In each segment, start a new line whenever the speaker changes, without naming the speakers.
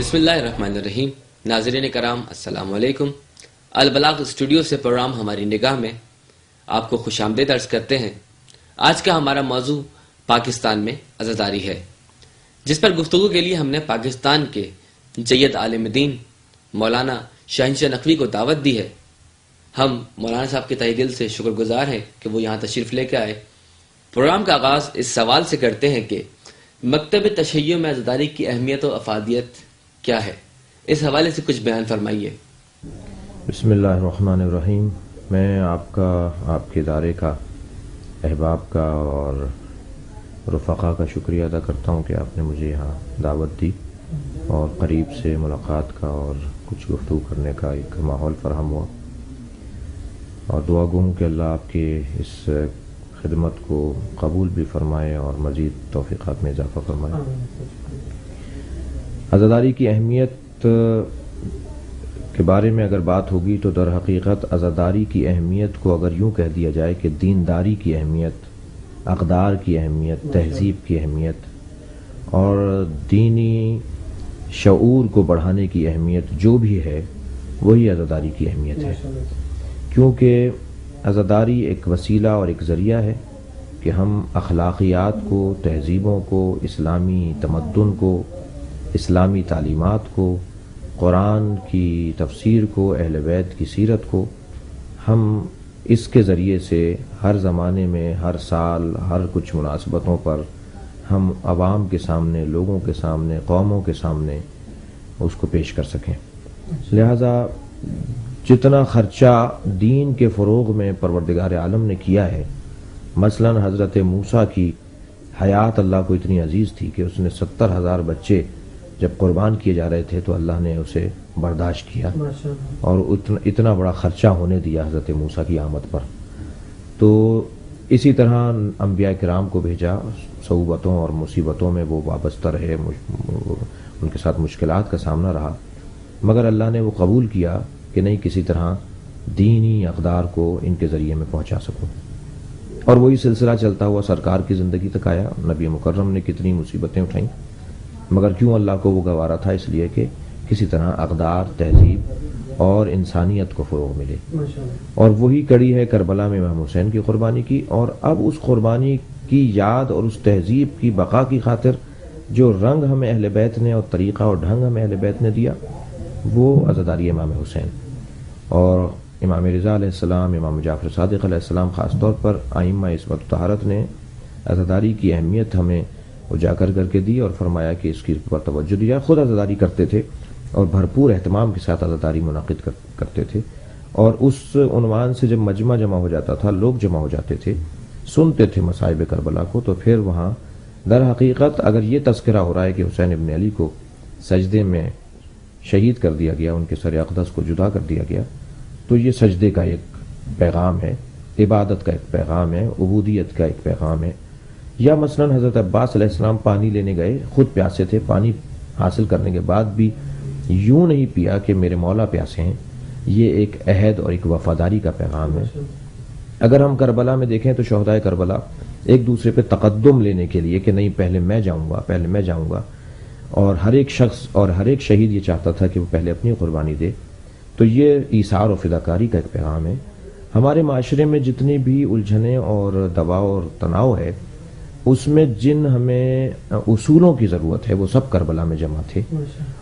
بسم اللہ الرحمن الرحیم. ناظرین کرام السلام علیکم. البلاغ اسٹوڈیو سے پروگرام ہماری نگاہ میں آپ کو خوش آمدید عرض کرتے ہیں. آج کا ہمارا موضوع پاکستان میں عزاداری ہے، جس پر گفتگو کے لیے ہم نے پاکستان کے جید عالم دین مولانا شہنشاہ نقوی کو دعوت دی ہے. ہم مولانا صاحب کے تہہ دل سے شکر گزار ہیں کہ وہ یہاں تشریف لے کے آئے. پروگرام کا آغاز اس سوال سے کرتے ہیں کہ مکتب تشیع میں عزاداری کی اہمیت و افادیت کیا ہے. اس حوالے سے کچھ بیان فرمائیے.
بسم اللہ الرحمن الرحیم. میں آپ کے ادارے کا، احباب کا اور رفقا کا شکریہ ادا کرتا ہوں کہ آپ نے مجھے یہاں دعوت دی اور قریب سے ملاقات کا اور کچھ گفتگو کرنے کا ایک ماحول فراہم ہوا، اور دعا گو ہوں کہ اللہ آپ کے اس خدمت کو قبول بھی فرمائے اور مزید توفیقات میں اضافہ فرمائے. عزاداری کی اہمیت کے بارے میں اگر بات ہوگی تو در حقیقت عزاداری کی اہمیت کو اگر یوں کہہ دیا جائے کہ دینداری کی اہمیت، اقدار کی اہمیت، تہذیب کی اہمیت اور دینی شعور کو بڑھانے کی اہمیت جو بھی ہے وہی عزاداری کی اہمیت ہے. کیونکہ عزاداری ایک وسیلہ اور ایک ذریعہ ہے کہ ہم اخلاقیات کو، تہذیبوں کو، اسلامی تمدن کو، اسلامی تعلیمات کو، قرآن کی تفسیر کو، اہل بیت کی سیرت کو، ہم اس کے ذریعے سے ہر زمانے میں، ہر سال، ہر کچھ مناسبتوں پر ہم عوام کے سامنے، لوگوں کے سامنے، قوموں کے سامنے اس کو پیش کر سکیں. لہذا جتنا خرچہ دین کے فروغ میں پروردگار عالم نے کیا ہے، مثلا حضرت موسیٰ کی حیات اللہ کو اتنی عزیز تھی کہ اس نے 70,000 بچے جب قربان کیے جا رہے تھے تو اللہ نے اسے برداشت کیا اور اتنا بڑا خرچہ ہونے دیا حضرت موسیٰ کی آمد پر. تو اسی طرح انبیاء کرام کو بھیجا، صعوبتوں اور مصیبتوں میں وہ وابستہ رہے، ان کے ساتھ مشکلات کا سامنا رہا، مگر اللہ نے وہ قبول کیا کہ نہیں، کسی طرح دینی اقدار کو ان کے ذریعے میں پہنچا سکوں. اور وہی سلسلہ چلتا ہوا سرکار کی زندگی تک آیا. نبی مکرم نے کتنی مصیبتیں اٹھائیں، مگر کیوں اللہ کو وہ گوارا تھا؟ اس لیے کہ کسی طرح اقدار، تہذیب اور انسانیت کو فروغ ملے. اور وہی کڑی ہے کربلا میں امام حسین کی قربانی کی. اور اب اس قربانی کی یاد اور اس تہذیب کی بقا کی خاطر جو رنگ ہمیں اہل بیت نے اور طریقہ اور ڈھنگ ہمیں اہل بیت نے دیا وہ عزاداری امام حسین اور امام رضا علیہ السلام، امام جعفر صادق علیہ السلام، خاص طور پر ائمہ عصمت و طہارت نے عزاداری کی اہمیت ہمیں اجاگر کر کے دی اور فرمایا کہ اس کی پر توجہ دیا. خود عزاداری کرتے تھے اور بھرپور اہتمام کے ساتھ عزاداری منعقد کرتے تھے. اور اس عنوان سے جب مجمع جمع ہو جاتا تھا، لوگ جمع ہو جاتے تھے، سنتے تھے مصائب کربلا کو، تو پھر وہاں در حقیقت اگر یہ تذکرہ ہو رہا ہے کہ حسین ابن علی کو سجدے میں شہید کر دیا گیا، ان کے سر اقدس کو جدا کر دیا گیا، تو یہ سجدے کا ایک پیغام ہے، عبادت کا ایک پیغام ہے، عبودیت کا ایک پیغام ہے. یا مثلا حضرت عباس علیہ السلام پانی لینے گئے، خود پیاسے تھے، پانی حاصل کرنے کے بعد بھی یوں نہیں پیا کہ میرے مولا پیاسے ہیں. یہ ایک عہد اور ایک وفاداری کا پیغام ہے. اگر ہم کربلا میں دیکھیں تو شہدائے کربلا ایک دوسرے پہ تقدم لینے کے لیے کہ نہیں پہلے میں جاؤں گا، اور ہر ایک شخص اور ہر ایک شہید یہ چاہتا تھا کہ وہ پہلے اپنی قربانی دے. تو یہ ایثار و فداکاری کا ایک پیغام ہے. ہمارے معاشرے میں جتنی بھی الجھنیں اور دباؤ اور تناؤ ہے، اس میں جن ہمیں اصولوں کی ضرورت ہے وہ سب کربلا میں جمع تھے،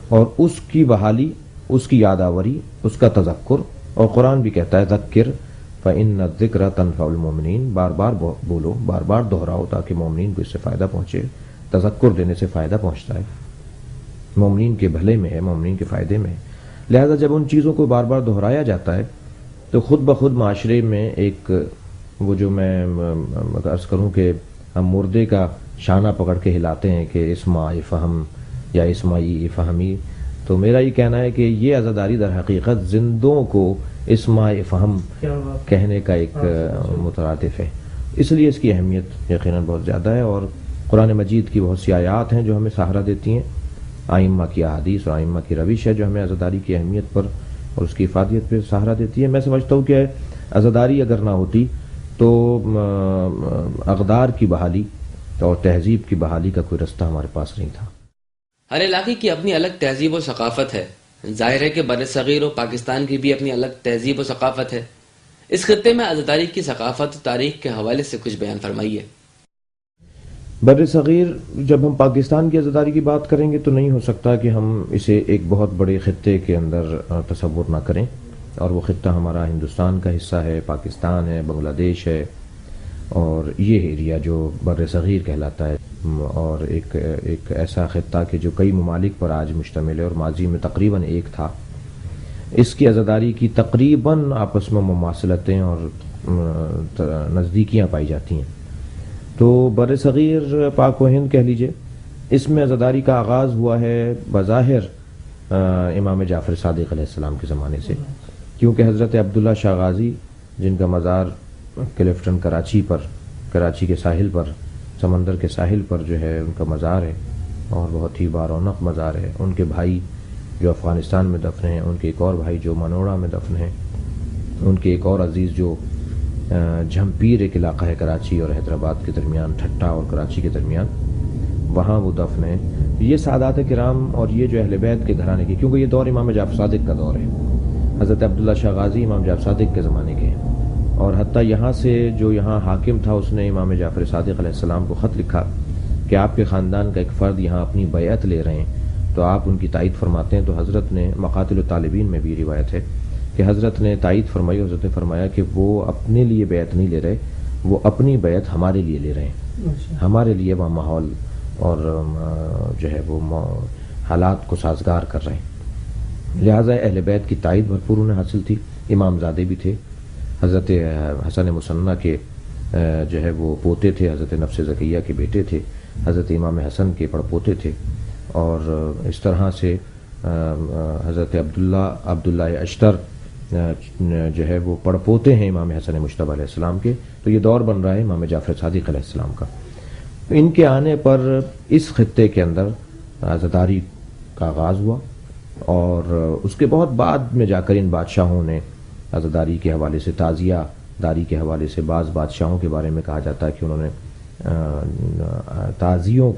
اور اس کی بحالی، اس کی یادآوری، اس کا تذکر. اور قرآن بھی کہتا ہے ذکر فإن الذکر تنفع المؤمنین، بار بار بولو، بار بار دہراؤ تاکہ مومنین کو اس سے فائدہ پہنچے. تذکر دینے سے فائدہ پہنچتا ہے، مومنین کے بھلے میں ہے، مومنین کے فائدے میں ہے. لہذا جب ان چیزوں کو بار بار دہرایا جاتا ہے تو خود بخود معاشرے میں ایک وہ جو میں عرض کروں کہ ہم مردے کا شانہ پکڑ کے ہلاتے ہیں کہ اسمع فہم یا اسمعی فہمی، تو میرا یہ کہنا ہے کہ یہ عزاداری در حقیقت زندوں کو اسمع فہم کہنے کا ایک مترادف ہے. اس لیے اس کی اہمیت یقیناً بہت زیادہ ہے. اور قرآن مجید کی بہت سی آیات ہیں جو ہمیں سہارا دیتی ہیں، ائمہ کی احادیث اور ائمہ کی روش ہے جو ہمیں عزاداری کی اہمیت پر اور اس کی افادیت پہ سہارا دیتی ہے. میں سمجھتا ہوں کہ عزاداری اگر نہ ہوتی تو اقدار کی بحالی اور تہذیب کی بحالی کا کوئی رستہ ہمارے پاس نہیں تھا.
ہر علاقے کی اپنی الگ تہذیب و ثقافت ہے. ظاہر ہے کہ بر صغیر و پاکستان کی بھی اپنی الگ تہذیب و ثقافت ہے. اس خطے میں عزاداری کی ثقافت و تاریخ کے حوالے سے کچھ بیان فرمائیے.
بر صغیر جب ہم پاکستان کی عزاداری کی بات کریں گے تو نہیں ہو سکتا کہ ہم اسے ایک بہت بڑے خطے کے اندر تصور نہ کریں، اور وہ خطہ ہمارا ہندوستان کا حصہ ہے، پاکستان ہے، بنگلہ دیش ہے، اور یہ ایریا جو بر صغیر کہلاتا ہے، اور ایک ایسا خطہ کہ جو کئی ممالک پر آج مشتمل ہے اور ماضی میں تقریباً ایک تھا. اس کی عزاداری کی تقریباً آپس میں مماثلتیں اور نزدیکیاں پائی جاتی ہیں. تو بر صغیر پاک و ہند کہہ لیجئے، اس میں عزاداری کا آغاز ہوا ہے بظاہر امام جعفر صادق علیہ السلام کے زمانے سے، کیونکہ حضرت عبداللہ شاہ غازی جن کا مزار کلفٹن کراچی کے ساحل پر، سمندر کے ساحل پر جو ہے ان کا مزار ہے، اور بہت ہی بارونق مزار ہے. ان کے بھائی جو افغانستان میں دفن ہیں، ان کے ایک اور بھائی جو منوڑا میں دفن ہیں، ان کے ایک اور عزیز جو جھمپیر ایک علاقہ ہے کراچی اور حیدرآباد کے درمیان، ٹھٹا اور کراچی کے درمیان، وہاں وہ دفن ہیں. یہ سادات کرام اور یہ جو اہل بیت کے گھرانے کی، کیونکہ یہ دور امام جعفر صادق کا دور ہے، حضرت عبداللہ شاہ غازی امام جعفر صادق کے زمانے کے ہیں، اور حتیٰ یہاں سے جو یہاں حاکم تھا اس نے امام جعفر صادق علیہ السلام کو خط لکھا کہ آپ کے خاندان کا ایک فرد یہاں اپنی بیعت لے رہے ہیں تو آپ ان کی تائید فرماتے ہیں. تو حضرت نے مقاتل الطالبین میں بھی روایت ہے کہ حضرت نے تائید فرمائی، حضرت نے فرمایا کہ وہ اپنے لیے بیعت نہیں لے رہے، وہ اپنی بیعت ہمارے لیے لے رہے ہیں، ہمارے لیے وہ ماحول اور جو ہے وہ حالات کو سازگار کر رہے ہیں. لہٰذا اہل بیت کی تائید بھرپور انہیں حاصل تھی. امام زادے بھی تھے، حضرت حسن مصنع کے جو ہے وہ پوتے تھے، حضرت نفس زکیہ کے بیٹے تھے، حضرت امام حسن کے پڑپوتے تھے، اور اس طرح سے حضرت عبداللہ اشتر جو ہے وہ پڑپوتے ہیں امام حسن مجتبی علیہ السلام کے. تو یہ دور بن رہا ہے امام جعفر صادق علیہ السلام کا. ان کے آنے پر اس خطے کے اندر عزاداری کا آغاز ہوا، اور اس کے بہت بعد میں جا کر ان بادشاہوں نے عزاداری کے حوالے سے، تعزیہ داری کے حوالے سے، بعض بادشاہوں کے بارے میں کہا جاتا ہے کہ انہوں نے تعزیوں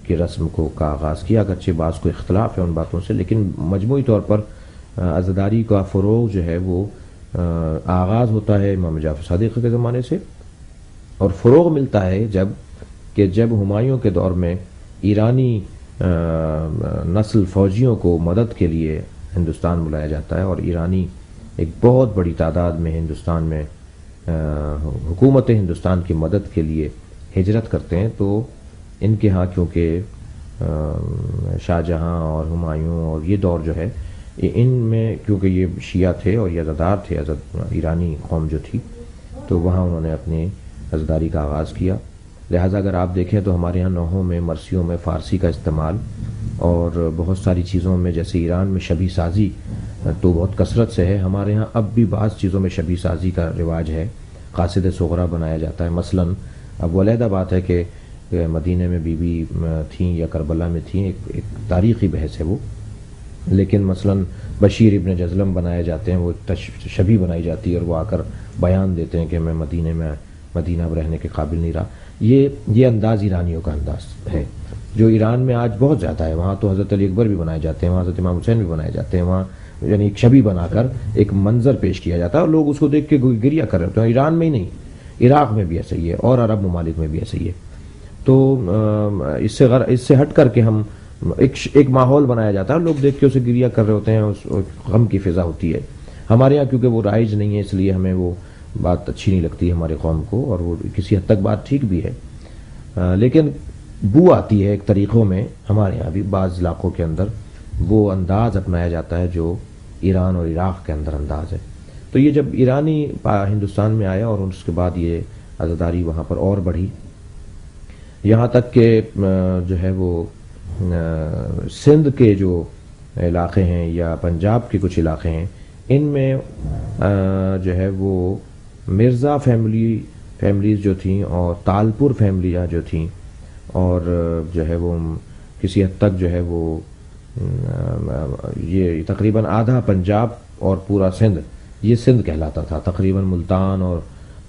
کی رسم کا آغاز کیا، اگرچہ بعض کو اختلاف ہے ان باتوں سے، لیکن مجموعی طور پر عزاداری کا فروغ جو ہے وہ آغاز ہوتا ہے امام جعفر صادق کے زمانے سے، اور فروغ ملتا ہے جب ہمایوں کے دور میں ایرانی نسل فوجیوں کو مدد کے لیے ہندوستان بلایا جاتا ہے، اور ایرانی ایک بہت بڑی تعداد میں ہندوستان میں حکومت ہندوستان کی مدد کے لیے ہجرت کرتے ہیں. تو ان کے ہاں کیونکہ شاہ جہاں اور ہمایوں اور یہ دور جو ہے، ان میں کیونکہ یہ شیعہ تھے اور یہ عزادار تھے، ایرانی قوم جو تھی، تو وہاں انہوں نے اپنی عزاداری کا آغاز کیا. لہٰذا اگر آپ دیکھیں تو ہمارے ہاں نوحوں میں، مرثیوں میں فارسی کا استعمال، اور بہت ساری چیزوں میں، جیسے ایران میں شبیہ سازی تو بہت کثرت سے ہے، ہمارے ہاں اب بھی بعض چیزوں میں شبیہ سازی کا رواج ہے. قاصد صغرا بنایا جاتا ہے مثلا. اب علیحدہ بات ہے کہ مدینہ میں بی بی تھیں یا کربلا میں تھیں، ایک تاریخی بحث ہے وہ، لیکن مثلا بشیر ابن جزلم بنائے جاتے ہیں، وہ شبیہ بنائی جاتی ہے، اور وہ آ کر بیان دیتے ہیں کہ میں مدینہ میں رہنے کے قابل نہیں رہا. یہ انداز ایرانیوں کا انداز ہے جو ایران میں آج بہت زیادہ ہے. وہاں تو حضرت علی اکبر بھی بنائے جاتے ہیں، وہاں حضرت امام حسین بھی بنائے جاتے ہیں، وہاں یعنی ایک شبیہ بنا کر ایک منظر پیش کیا جاتا ہے اور لوگ اس کو دیکھ کے گریہ کر رہے ہوتے ہیں. ایران میں ہی نہیں، عراق میں بھی ایسا ہی ہے اور عرب ممالک میں بھی ایسا ہی ہے. تو اس سے ہٹ کر کے ہم ایک ماحول بنایا جاتا ہے، لوگ دیکھ کے اسے گریہ کر رہے ہوتے ہیں، اس غم کی فضا ہوتی ہے. ہمارے یہاں کیونکہ وہ رائج نہیں ہے، اس لیے ہمیں وہ بات اچھی نہیں لگتی ہمارے قوم کو، اور وہ کسی حد تک بات ٹھیک بھی ہے، لیکن بو آتی ہے ایک طریقوں میں. ہمارے یہاں بھی بعض علاقوں کے اندر وہ انداز اپنایا جاتا ہے جو ایران اور عراق کے اندر انداز ہے. تو یہ جب ایرانی ہندوستان میں آیا اور اس کے بعد یہ عزاداری وہاں پر اور بڑھی، یہاں تک کہ جو ہے وہ سندھ کے جو علاقے ہیں یا پنجاب کے کچھ علاقے ہیں، ان میں جو ہے وہ مرزا فیملیز جو تھیں اور تالپور فیملیاں جو تھیں، اور جو ہے وہ کسی حد تک جو ہے وہ یہ تقریباً آدھا پنجاب اور پورا سندھ، یہ سندھ کہلاتا تھا تقریباً. ملتان اور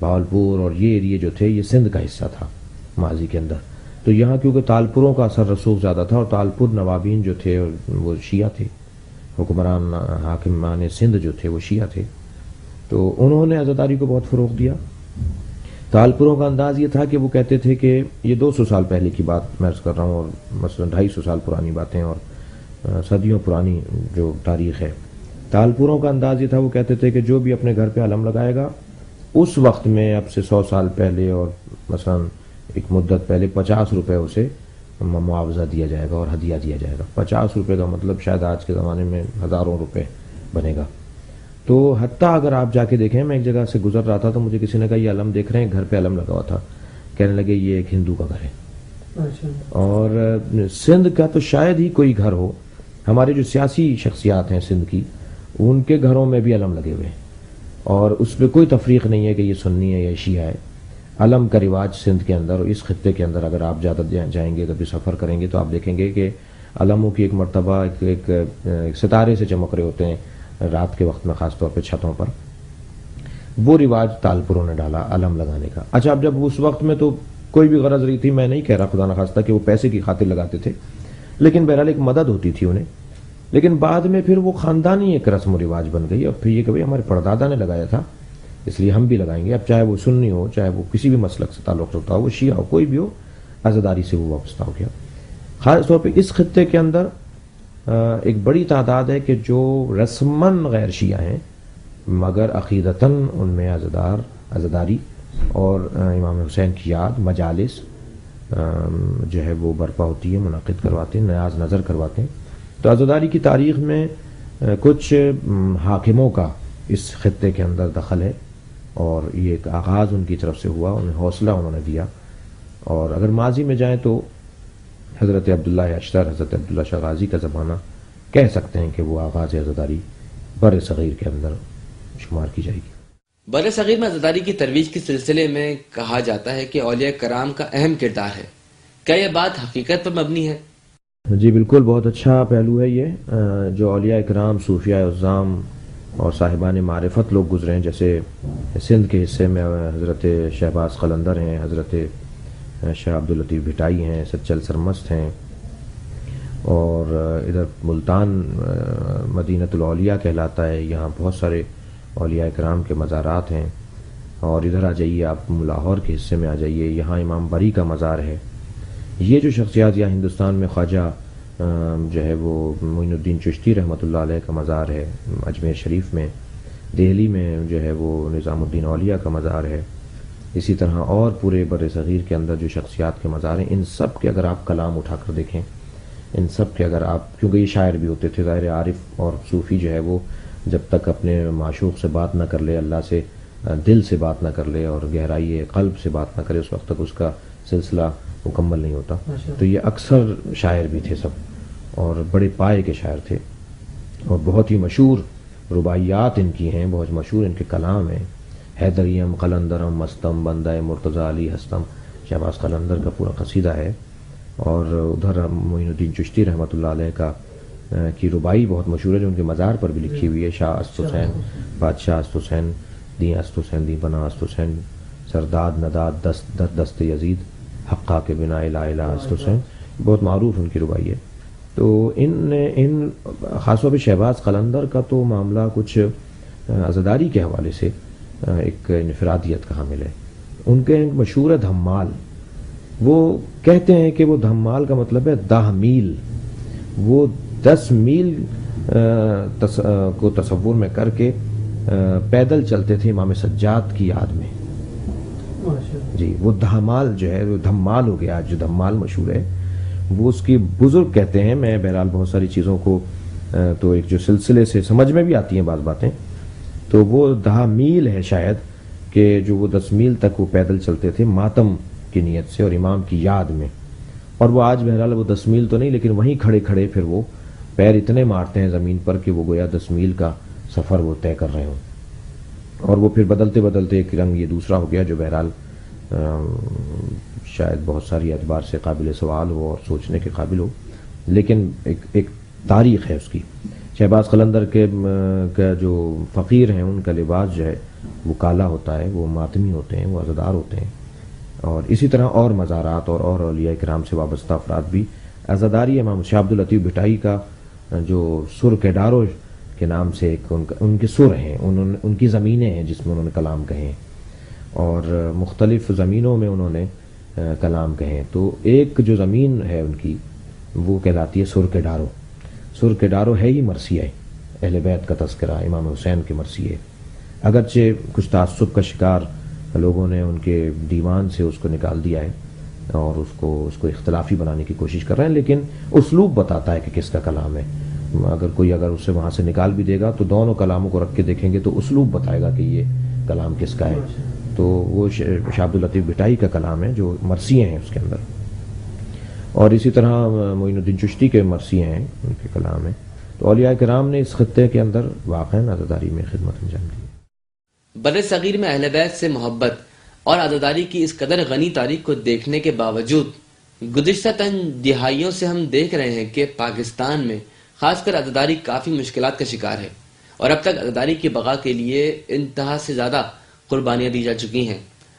بہاولپور اور یہ ایریے جو تھے یہ سندھ کا حصہ تھا ماضی کے اندر. تو یہاں کیونکہ تالپوروں کا اثر رسوخ زیادہ تھا، اور تالپور نوابین جو تھے وہ شیعہ تھے، حکمران حاکمان سندھ جو تھے وہ شیعہ تھے، تو انہوں نے عزاداری کو بہت فروغ دیا۔ تالپوروں کا انداز یہ تھا کہ وہ کہتے تھے کہ یہ 200 سال پہلے کی بات میں عرض کر رہا ہوں، اور مثلا 250 سال پرانی باتیں اور صدیوں پرانی جو تاریخ ہے۔ تالپوروں کا انداز یہ تھا، وہ کہتے تھے کہ جو بھی اپنے گھر پہ علم لگائے گا اس وقت میں اب سے 100 سال پہلے اور مثلا ایک مدت پہلے 50 روپے اسے معاوضہ دیا جائے گا اور ہدیہ دیا جائے گا۔ 50 روپے کا مطلب شاید آج کے زمانے میں ہزاروں روپے بنے گا۔ تو حتیٰ اگر آپ جا کے دیکھیں، میں ایک جگہ سے گزر رہا تھا تو مجھے کسی نے کہا یہ علم دیکھ رہے ہیں، گھر پہ علم لگا ہوا تھا، کہنے لگے یہ ایک ہندو کا گھر ہے۔ اور سندھ کا تو شاید ہی کوئی گھر ہو، ہمارے جو سیاسی شخصیات ہیں سندھ کی ان کے گھروں میں بھی علم لگے ہوئے ہیں، اور اس پہ کوئی تفریق نہیں ہے کہ یہ سنی ہے یا شیعہ ہے۔ علم کا رواج سندھ کے اندر اور اس خطے کے اندر اگر آپ زیادہ جائیں گے، کبھی سفر کریں گے تو آپ دیکھیں گے کہ علموں کی ایک مرتبہ ایک ستارے سے چمک رہے ہوتے ہیں رات کے وقت میں، خاص طور پہ چھتوں پر۔ وہ رواج تالپوروں نے ڈالا علم لگانے کا۔ اچھا، اب جب اس وقت میں تو کوئی بھی غرض رہی تھی، میں نہیں کہہ رہا خدا نخواستہ کہ وہ پیسے کی خاطر لگاتے تھے، لیکن بہرحال ایک مدد ہوتی تھی انہیں۔ لیکن بعد میں پھر وہ خاندانی ایک رسم و رواج بن گئی، اور پھر یہ کہ بھائی ہمارے پردادا نے لگایا تھا اس لیے ہم بھی لگائیں گے۔ اب چاہے وہ سنی ہو، چاہے وہ کسی بھی مسلک سے تعلق رکھتا ہو، وہ شیعہ ہو، کوئی بھی ہو، عزاداری سے وہ وابستہ ہو گیا۔ خاص طور پہ اس خطے کے اندر ایک بڑی تعداد ہے کہ جو رسماً غیر شیعہ ہیں مگر عقیدتاً ان میں عزاداری اور امام حسین کی یاد مجالس جو ہے وہ برپا ہوتی ہے، منعقد کرواتے ہیں، نیاز نظر کرواتے ہیں۔ تو عزاداری کی تاریخ میں کچھ حاکموں کا اس خطے کے اندر دخل ہے، اور یہ ایک آغاز ان کی طرف سے ہوا، انہیں حوصلہ انہوں نے دیا۔ اور اگر ماضی میں جائیں تو حضرت عبداللہ اشتر، حضرت عبداللہ شاہ غازی کا زمانہ کہہ سکتے ہیں کہ وہ آغاز عزاداری بر صغیر کے اندر شمار کی جائے گی۔
بر صغیر میں عزاداری کی ترویج کے سلسلے میں کہا جاتا ہے کہ اولیاء کرام کا اہم کردار ہے، کیا یہ بات حقیقت پر مبنی ہے؟
جی بالکل، بہت اچھا پہلو ہے یہ۔ جو اولیاء کرام، صوفیاء عظام اور صاحبان معرفت لوگ گزرے ہیں، جیسے سندھ کے حصے میں حضرت شہباز قلندر ہیں، حضرت شاہ عبداللطیف بھٹائی ہیں، سچل سرمست ہیں، اور ادھر ملتان مدینۃ الاولیاء کہلاتا ہے، یہاں بہت سارے اولیاء کرام کے مزارات ہیں۔ اور ادھر آ جائیے آپ لاہور کے حصے میں آ جائیے، یہاں امام بری کا مزار ہے۔ یہ جو شخصیات، یا ہندوستان میں خواجہ جو ہے وہ معین الدین چشتی رحمۃ اللہ علیہ کا مزار ہے اجمیر شریف میں، دہلی میں جو ہے وہ نظام الدین اولیاء کا مزار ہے، اسی طرح اور پورے بر صغیر کے اندر جو شخصیات کے مزار ہیں، ان سب کے اگر آپ کلام اٹھا کر دیکھیں، ان سب کے اگر آپ، کیونکہ یہ شاعر بھی ہوتے تھے، ظاہر عارف اور صوفی جو ہے وہ جب تک اپنے معشوق سے بات نہ کر لے، اللہ سے دل سے بات نہ کر لے اور گہرائی قلب سے بات نہ کرے، اس وقت تک اس کا سلسلہ مکمل نہیں ہوتا۔ تو یہ اکثر شاعر بھی تھے سب، اور بڑے پائے کے شاعر تھے، اور بہت ہی مشہور رباعیات ان کی ہیں، بہت مشہور ان کے کلام ہیں۔ حیدریم قلندرم مستم بندہ مرتضی علی ہستم، شہباز قلندر کا پورا قصیدہ ہے۔ اور ادھر معین الدین چشتی رحمۃ اللہ علیہ کا کی رباعی بہت مشہور ہے، جو ان کے مزار پر بھی لکھی ہوئی ہے۔ شاہ است حسین، بادشاہ است حسین، دی است حسین، دی بنا است حسین، سرداد نداد دست یزید، حقا کے بنا الہ الہ است حسین، بہت معروف ان کی رباعی ہے۔ تو ان خاص طور پہ شہباز قلندر کا تو معاملہ کچھ عزاداری کے حوالے سے ایک انفرادیت کا حامل ہے۔ ان کے ایک مشہور ہے دھمال، وہ کہتے ہیں کہ وہ دھمال کا مطلب ہے 10 میل، وہ 10 میل کو تصور میں کر کے پیدل چلتے تھے امام سجاد کی یاد میں۔ جی وہ دھمال جو ہے، وہ دھمال ہو گیا، جو دھمال مشہور ہے وہ اس کی بزرگ کہتے ہیں۔ میں بہرحال بہت ساری چیزوں کو تو ایک جو سلسلے سے سمجھ میں بھی آتی ہیں بعض باتیں، تو وہ 10 میل ہے شاید، کہ جو وہ 10 میل تک وہ پیدل چلتے تھے ماتم کی نیت سے اور امام کی یاد میں۔ اور وہ آج بہرحال وہ 10 میل تو نہیں، لیکن وہیں کھڑے کھڑے پھر وہ پیر اتنے مارتے ہیں زمین پر کہ وہ گویا 10 میل کا سفر وہ طے کر رہے ہوں، اور وہ پھر بدلتے بدلتے ایک رنگ یہ دوسرا ہو گیا، جو بہرحال شاید بہت ساری اعتبار سے قابل سوال ہو اور سوچنے کے قابل ہو، لیکن ایک تاریخ ہے اس کی۔ شہباز قلندر کے جو فقیر ہیں ان کا لباس جو ہے وہ کالا ہوتا ہے، وہ ماتمی ہوتے ہیں، وہ عزادار ہوتے ہیں، اور اسی طرح اور مزارات اور اولیاء کرام سے وابستہ افراد بھی عزاداری امام شاہ عبد اللطیف بھٹائی کا جو سر کیڈارو کے نام سے ایک ان کے سر ہیں، ان کی زمینیں ہیں جس میں انہوں نے کلام کہے ہیں، اور مختلف زمینوں میں انہوں نے کلام کہے ہیں۔ تو ایک جو زمین ہے ان کی وہ کہلاتی ہے سر کیڈارو۔ سر کیڈارو ہے ہی مرثیہ ہے، اہل بیت کا تذکرہ امام حسین کے مرثیے ہے، اگرچہ کچھ تعصب کا شکار لوگوں نے ان کے دیوان سے اس کو نکال دیا ہے اور اس کو اختلافی بنانے کی کوشش کر رہے ہیں، لیکن اسلوب بتاتا ہے کہ کس کا کلام ہے۔ اگر اسے وہاں سے نکال بھی دے گا تو دونوں کلاموں کو رکھ کے دیکھیں گے تو اسلوب بتائے گا کہ یہ کلام کس کا ہے۔ تو وہ شاہ عبد اللطیف بھٹائی کا کلام ہے جو مرثیے ہیں اس کے اندر، اور اسی طرح معین الدین چشتی کے مرثیے ہیں، ان کے کلام ہیں۔ تو اولیاء کرام نے اس خطے کے اندر واقعاً عزاداری میں خدمت انجام دی۔
بر صغیر میں اہل بیت سے محبت اور عزاداری کی اس قدر غنی تاریخ کو دیکھنے کے باوجود گزشتہ دہائیوں سے ہم دیکھ رہے ہیں کہ پاکستان میں خاص کر عزاداری کافی مشکلات کا شکار ہے، اور اب تک عزاداری کی بقا کے لیے انتہا سے زیادہ قربانیاں دی جا چکی ہیں۔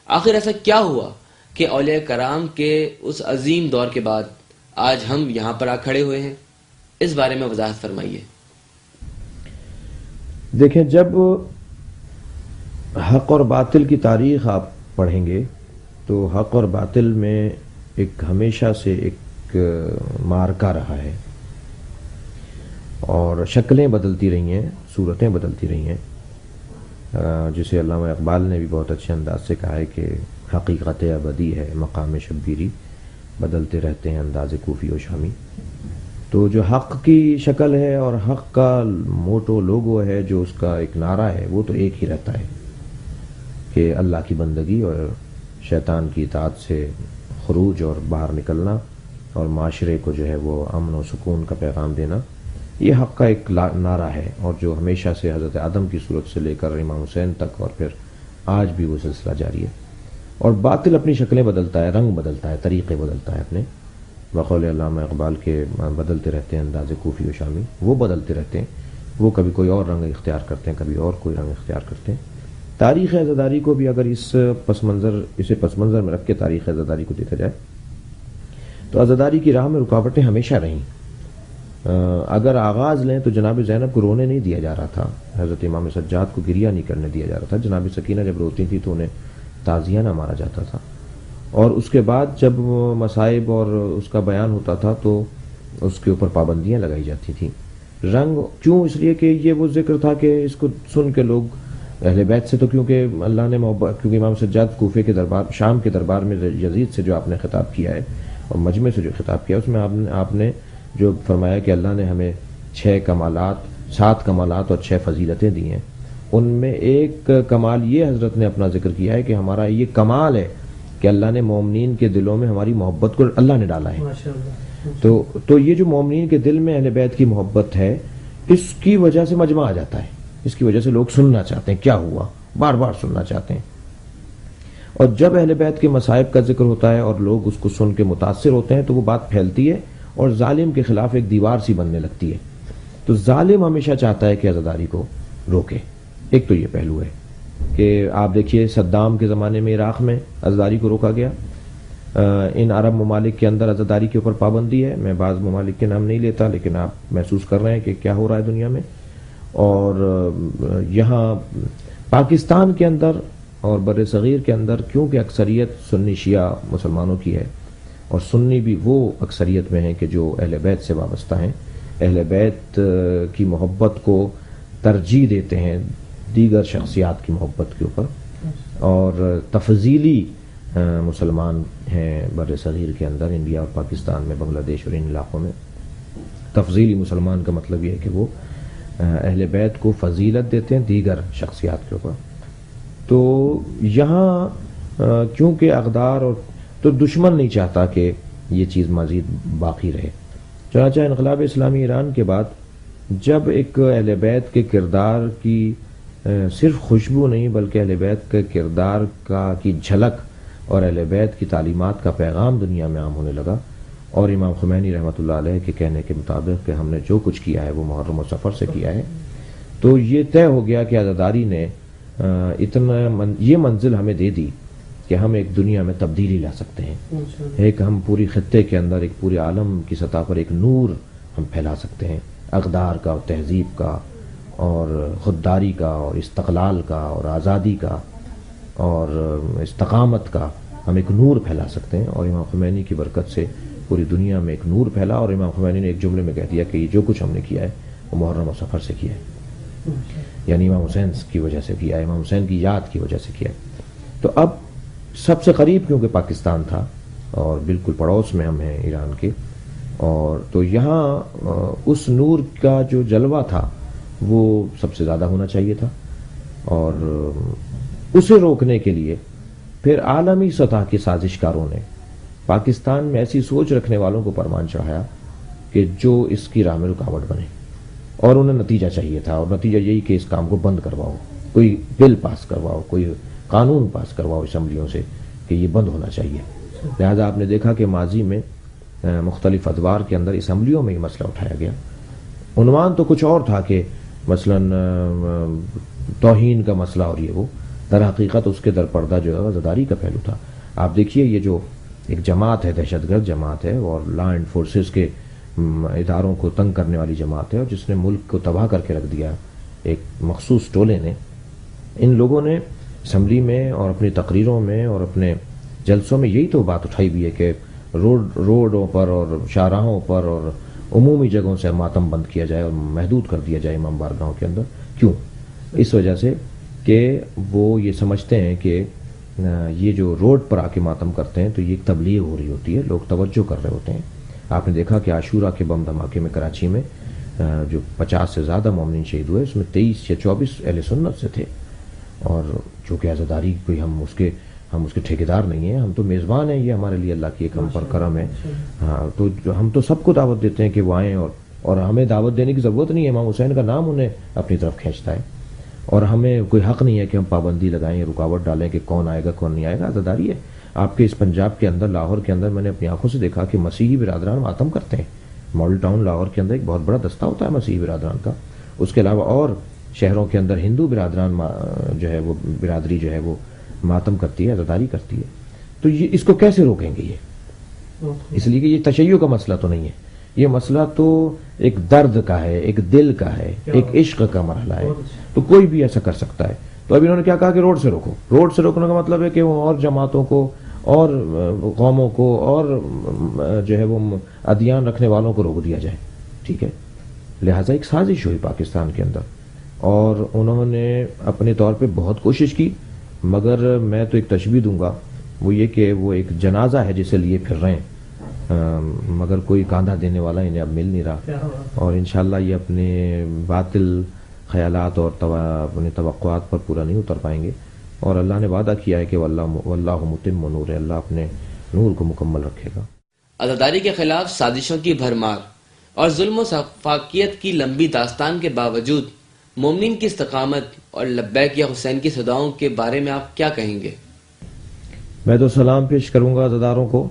آخر ایسا کیا ہوا کہ اولیاء کرام کے اس عظیم دور کے بعد آج ہم یہاں پر آ کھڑے ہوئے ہیں؟ اس بارے میں وضاحت فرمائیے۔
دیکھیں، جب حق اور باطل کی تاریخ آپ پڑھیں گے تو حق اور باطل میں ایک ہمیشہ سے ایک معرکہ رہا ہے، اور شکلیں بدلتی رہی ہیں، صورتیں بدلتی رہی ہیں، جسے علامہ اقبال نے بھی بہت اچھے انداز سے کہا ہے کہ حقیقت ابدی ہے مقام شبیری، بدلتے رہتے ہیں انداز کوفی و شامی۔ تو جو حق کی شکل ہے اور حق کا موٹو لوگو ہے، جو اس کا ایک نعرہ ہے، وہ تو ایک ہی رہتا ہے کہ اللہ کی بندگی اور شیطان کی اطاعت سے خروج اور باہر نکلنا، اور معاشرے کو جو ہے وہ امن و سکون کا پیغام دینا، یہ حق کا ایک نعرہ ہے، اور جو ہمیشہ سے حضرت آدم کی صورت سے لے کر امام حسین تک اور پھر آج بھی وہ سلسلہ جاری ہے۔ اور باطل اپنی شکلیں بدلتا ہے، رنگ بدلتا ہے، طریقے بدلتا ہے اپنے، بقول علامہ اقبال کے بدلتے رہتے ہیں انداز کوفی و شامی، وہ بدلتے رہتے ہیں، وہ کبھی کوئی اور رنگ اختیار کرتے ہیں، کبھی اور کوئی رنگ اختیار کرتے ہیں۔ تاریخ عزاداری کو بھی اگر اسے پس منظر میں رکھ کے تاریخ عزاداری کو دیکھا جائے تو عزاداری کی راہ میں رکاوٹیں ہمیشہ رہیں۔ اگر آغاز لیں تو جناب زینب کو رونے نہیں دیا جا رہا تھا، حضرت امام سجاد کو گریہ نہیں کرنے دیا جا رہا تھا، جناب سکینہ جب روتی تھی تو انہیں تعزیہ نہ مارا جاتا تھا، اور اس کے بعد جب مصائب اور اس کا بیان ہوتا تھا تو اس کے اوپر پابندیاں لگائی جاتی تھیں۔ رنگ کیوں؟ اس لیے کہ یہ وہ ذکر تھا کہ اس کو سن کے لوگ اہل بیت سے، تو کیونکہ اللہ نے محبت، کیونکہ امام سجاد کوفے کے دربار، شام کے دربار میں یزید سے جو آپ نے خطاب کیا ہے اور مجمع سے جو خطاب کیا، اس میں آپ نے جو فرمایا کہ اللہ نے ہمیں 7 کمالات اور 6 فضیلتیں دی ہیں، ان میں ایک کمال یہ حضرت نے اپنا ذکر کیا ہے کہ ہمارا یہ کمال ہے کہ اللہ نے مومنین کے دلوں میں ہماری محبت کو اللہ نے ڈالا ہے۔ تو یہ جو مومنین کے دل میں اہل بیت کی محبت ہے، اس کی وجہ سے مجمع آ جاتا ہے، اس کی وجہ سے لوگ سننا چاہتے ہیں کیا ہوا، بار بار سننا چاہتے ہیں، اور جب اہل بیت کے مصائب کا ذکر ہوتا ہے اور لوگ اس کو سن کے متاثر ہوتے ہیں تو وہ بات پھیلتی ہے اور ظالم کے خلاف ایک دیوار سی بننے لگتی ہے۔ تو ظالم ہمیشہ چاہتا ہے کہ عزاداری کو روکے۔ ایک تو یہ پہلو ہے کہ آپ دیکھیے صدام کے زمانے میں عراق میں عزاداری کو روکا گیا، ان عرب ممالک کے اندر عزاداری کے اوپر پابندی ہے، میں بعض ممالک کے نام نہیں لیتا لیکن آپ محسوس کر رہے ہیں کہ کیا ہو رہا ہے دنیا میں۔ اور یہاں پاکستان کے اندر اور بر صغیر کے اندر کیونکہ اکثریت سنی شیعہ مسلمانوں کی ہے، اور سنی بھی وہ اکثریت میں ہیں کہ جو اہل بیت سے وابستہ ہیں، اہل بیت کی محبت کو ترجیح دیتے ہیں دیگر شخصیات کی محبت کے اوپر، اور تفضیلی مسلمان ہیں بر صغیر کے اندر، انڈیا اور پاکستان میں، بنگلہ دیش اور ان علاقوں میں۔ تفضیلی مسلمان کا مطلب یہ ہے کہ وہ اہل بیت کو فضیلت دیتے ہیں دیگر شخصیات کے اوپر۔ تو یہاں کیونکہ اقدار اور تو دشمن نہیں چاہتا کہ یہ چیز مزید باقی رہے، چنانچہ انقلاب اسلامی ایران کے بعد جب ایک اہل بیت کے کردار کی صرف خوشبو نہیں بلکہ اہل بیت کے کردار کی جھلک اور اہل بیت کی تعلیمات کا پیغام دنیا میں عام ہونے لگا، اور امام خمینی رحمۃ اللہ علیہ کے کہنے کے مطابق کہ ہم نے جو کچھ کیا ہے وہ محرم و سفر سے کیا ہے، تو یہ طے ہو گیا کہ عزاداری نے یہ منزل ہمیں دے دی کہ ہم ایک دنیا میں تبدیلی لا سکتے ہیں. ایک ہم پوری خطے کے اندر ایک پورے عالم کی سطح پر ایک نور ہم پھیلا سکتے ہیں، اقدار کا اور تہذیب کا اور خودداری کا اور استقلال کا اور آزادی کا اور استقامت کا. ہم ایک نور پھیلا سکتے ہیں، اور امام خمینی کی برکت سے پوری دنیا میں ایک نور پھیلا. اور امام خمینی نے ایک جملے میں کہہ دیا کہ یہ جو کچھ ہم نے کیا ہے وہ محرم و صفر سے کیا ہے، یعنی امام حسین کی وجہ سے کیا ہے، امام حسین کی یاد کی وجہ سے کیا ہے. تو اب سب سے قریب کیونکہ پاکستان تھا اور بالکل پڑوس میں ہم ہیں ایران کے، اور تو یہاں اس نور کا جو جلوہ تھا وہ سب سے زیادہ ہونا چاہیے تھا. اور اسے روکنے کے لیے پھر عالمی سطح کے سازشکاروں نے پاکستان میں ایسی سوچ رکھنے والوں کو فرمان چڑھایا کہ جو اس کی راہ میں رکاوٹ بنے، اور انہیں نتیجہ چاہیے تھا، اور نتیجہ یہی کہ اس کام کو بند کرواؤ، کوئی بل پاس کرواؤ، کوئی قانون پاس کرواؤ اسمبلیوں سے کہ یہ بند ہونا چاہیے. لہذا آپ نے دیکھا کہ ماضی میں مختلف ادوار کے اندر اسمبلیوں میں یہ مسئلہ اٹھایا گیا. عنوان تو کچھ اور تھا کہ مثلا توہین کا مسئلہ، اور یہ وہ در حقیقت اس کے در پردہ جو ہے عزاداری کا پہلو تھا. آپ دیکھیے یہ جو ایک جماعت ہے، دہشت گرد جماعت ہے اور لا اینڈ فورسز کے اداروں کو تنگ کرنے والی جماعت ہے، اور جس نے ملک کو تباہ کر کے رکھ دیا ایک مخصوص ٹولے نے. ان لوگوں نے اسمبلی میں اور اپنی تقریروں میں اور اپنے جلسوں میں یہی تو بات اٹھائی بھی ہے کہ روڈوں پر اور شاہراہوں پر اور عمومی جگہوں سے ماتم بند کیا جائے اور محدود کر دیا جائے امام بارگاہوں کے اندر. کیوں؟ اس وجہ سے کہ وہ یہ سمجھتے ہیں کہ یہ جو روڈ پر آ کے ماتم کرتے ہیں تو یہ ایک تبلیغ ہو رہی ہوتی ہے، لوگ توجہ کر رہے ہوتے ہیں. آپ نے دیکھا کہ عاشورہ کے بم دھماکے میں کراچی میں جو 50 سے زیادہ مومنین شہید ہوئے، اس میں 23 یا 24 اہل سنت سے تھے. اور چونکہ عزاداری کوئی ہم اس کے ٹھیکیدار نہیں ہیں، ہم تو میزبان ہیں، یہ ہمارے لیے اللہ کی ایک ہم پر کرم ہے. ہاں، تو ہم تو سب کو دعوت دیتے ہیں کہ وہ آئیں، اور ہمیں دعوت دینے کی ضرورت نہیں ہے. امام حسین کا نام انہیں اپنی طرف کھینچتا ہے، اور ہمیں کوئی حق نہیں ہے کہ ہم پابندی لگائیں، رکاوٹ ڈالیں کہ کون آئے گا کون نہیں آئے گا. عزاداری ہے. آپ کے اس پنجاب کے اندر، لاہور کے اندر، میں نے اپنی آنکھوں سے دیکھا کہ مسیحی برادران ماتم کرتے ہیں. ماڈل ٹاؤن لاہور کے اندر ایک بہت بڑا دستہ ہوتا ہے مسیحی برادران کا. اس کے علاوہ اور شہروں کے اندر ہندو برادران جو ہے وہ برادری جو ہے وہ ماتم کرتی ہے، عزاداری کرتی ہے. تو یہ اس کو کیسے روکیں گے؟ یہ اس لیے کہ یہ تشیع کا مسئلہ تو نہیں ہے، یہ مسئلہ تو ایک درد کا ہے، ایک دل کا ہے، ایک عشق کا مرحلہ ہے. تو کوئی بھی ایسا کر سکتا ہے. تو اب انہوں نے کیا کہا کہ روڈ سے روکو. روڈ سے روکنے کا مطلب ہے کہ وہ اور جماعتوں کو اور قوموں کو اور جو ہے وہ ادیان رکھنے والوں کو روک دیا جائے. ٹھیک ہے. لہٰذا ایک سازش ہوئی پاکستان کے اندر، اور انہوں نے اپنے طور پہ بہت کوشش کی، مگر میں تو ایک تشبیہ دوں گا، وہ یہ کہ وہ ایک جنازہ ہے جسے لیے پھر رہے ہیں، مگر کوئی کاندھا دینے والا انہیں اب مل نہیں رہا. اور انشاءاللہ یہ اپنے باطل خیالات اور اپنے توقعات پر پورا نہیں اتر پائیں گے. اور اللہ نے وعدہ کیا ہے کہ واللہ متم نور، اللہ اپنے نور کو مکمل رکھے گا.
عزاداری کے خلاف سازشوں کی بھرمار اور ظلم و فاقیت کی لمبی داستان کے باوجود مومنین کی استقامت اور لبیک یا حسین کی صداؤں کے بارے میں آپ کیا کہیں گے؟
میں تو سلام پیش کروں گا عزاداروں کو.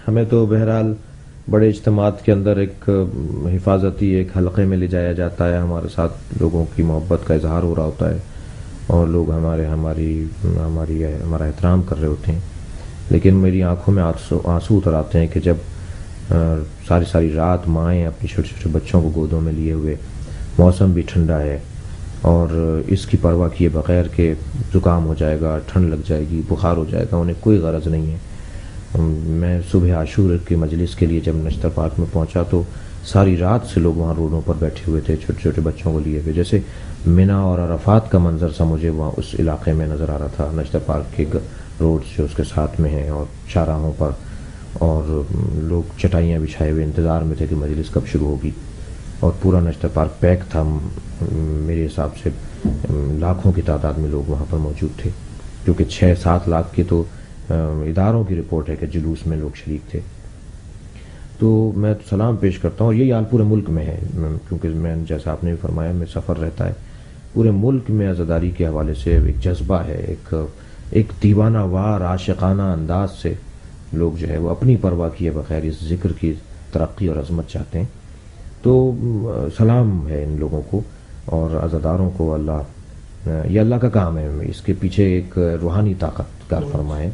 ہمیں تو بہرحال بڑے اجتماعات کے اندر ایک حفاظتی ایک حلقے میں لے جایا جاتا ہے، ہمارے ساتھ لوگوں کی محبت کا اظہار ہو رہا ہوتا ہے اور لوگ ہمارا احترام کر رہے ہوتے ہیں. لیکن میری آنکھوں میں آنسو اتر آتے ہیں کہ جب ساری رات مائیں اپنی چھوٹے چھوٹے بچوں کو گودوں میں لیے ہوئے، موسم بھی ٹھنڈا ہے، اور اس کی پرواہ کیے بغیر کہ زکام ہو جائے گا، ٹھنڈ لگ جائے گی، بخار ہو جائے گا، انہیں کوئی غرض نہیں ہے. میں صبح عاشور کی مجلس کے لیے جب نشتر پارک میں پہنچا تو ساری رات سے لوگ وہاں روڈوں پر بیٹھے ہوئے تھے چھوٹے چھوٹے بچوں کو لیے ہوئے، جیسے مینا اور عرفات کا منظر سا مجھے وہاں اس علاقے میں نظر آ رہا تھا. نشتر پارک کے روڈز جو اس کے ساتھ میں ہیں اور شاہراہوں پر، اور لوگ چٹائیاں بچھائے ہوئے انتظار میں تھے کہ مجلس کب شروع ہوگی. اور پورا نشتر پارک پیک تھا. میرے حساب سے لاکھوں کی تعداد میں لوگ وہاں پر موجود تھے، کیونکہ 6-7 لاکھ کے تو اداروں کی رپورٹ ہے کہ جلوس میں لوگ شریک تھے. تو میں تو سلام پیش کرتا ہوں. اور یہی حال پورے ملک میں ہے، کیونکہ میں جیسا آپ نے بھی فرمایا میں سفر رہتا ہے. پورے ملک میں عزاداری کے حوالے سے ایک جذبہ ہے، ایک دیوانہ وار عاشقانہ انداز سے لوگ جو ہے وہ اپنی پرواہ کیے بغیر اس ذکر کی ترقی اور عظمت چاہتے ہیں. تو سلام ہے ان لوگوں کو اور عزاداروں کو. یہ اللہ کا کام ہے. اس کے پیچھے ایک روحانی طاقت یادگار فرمائیں.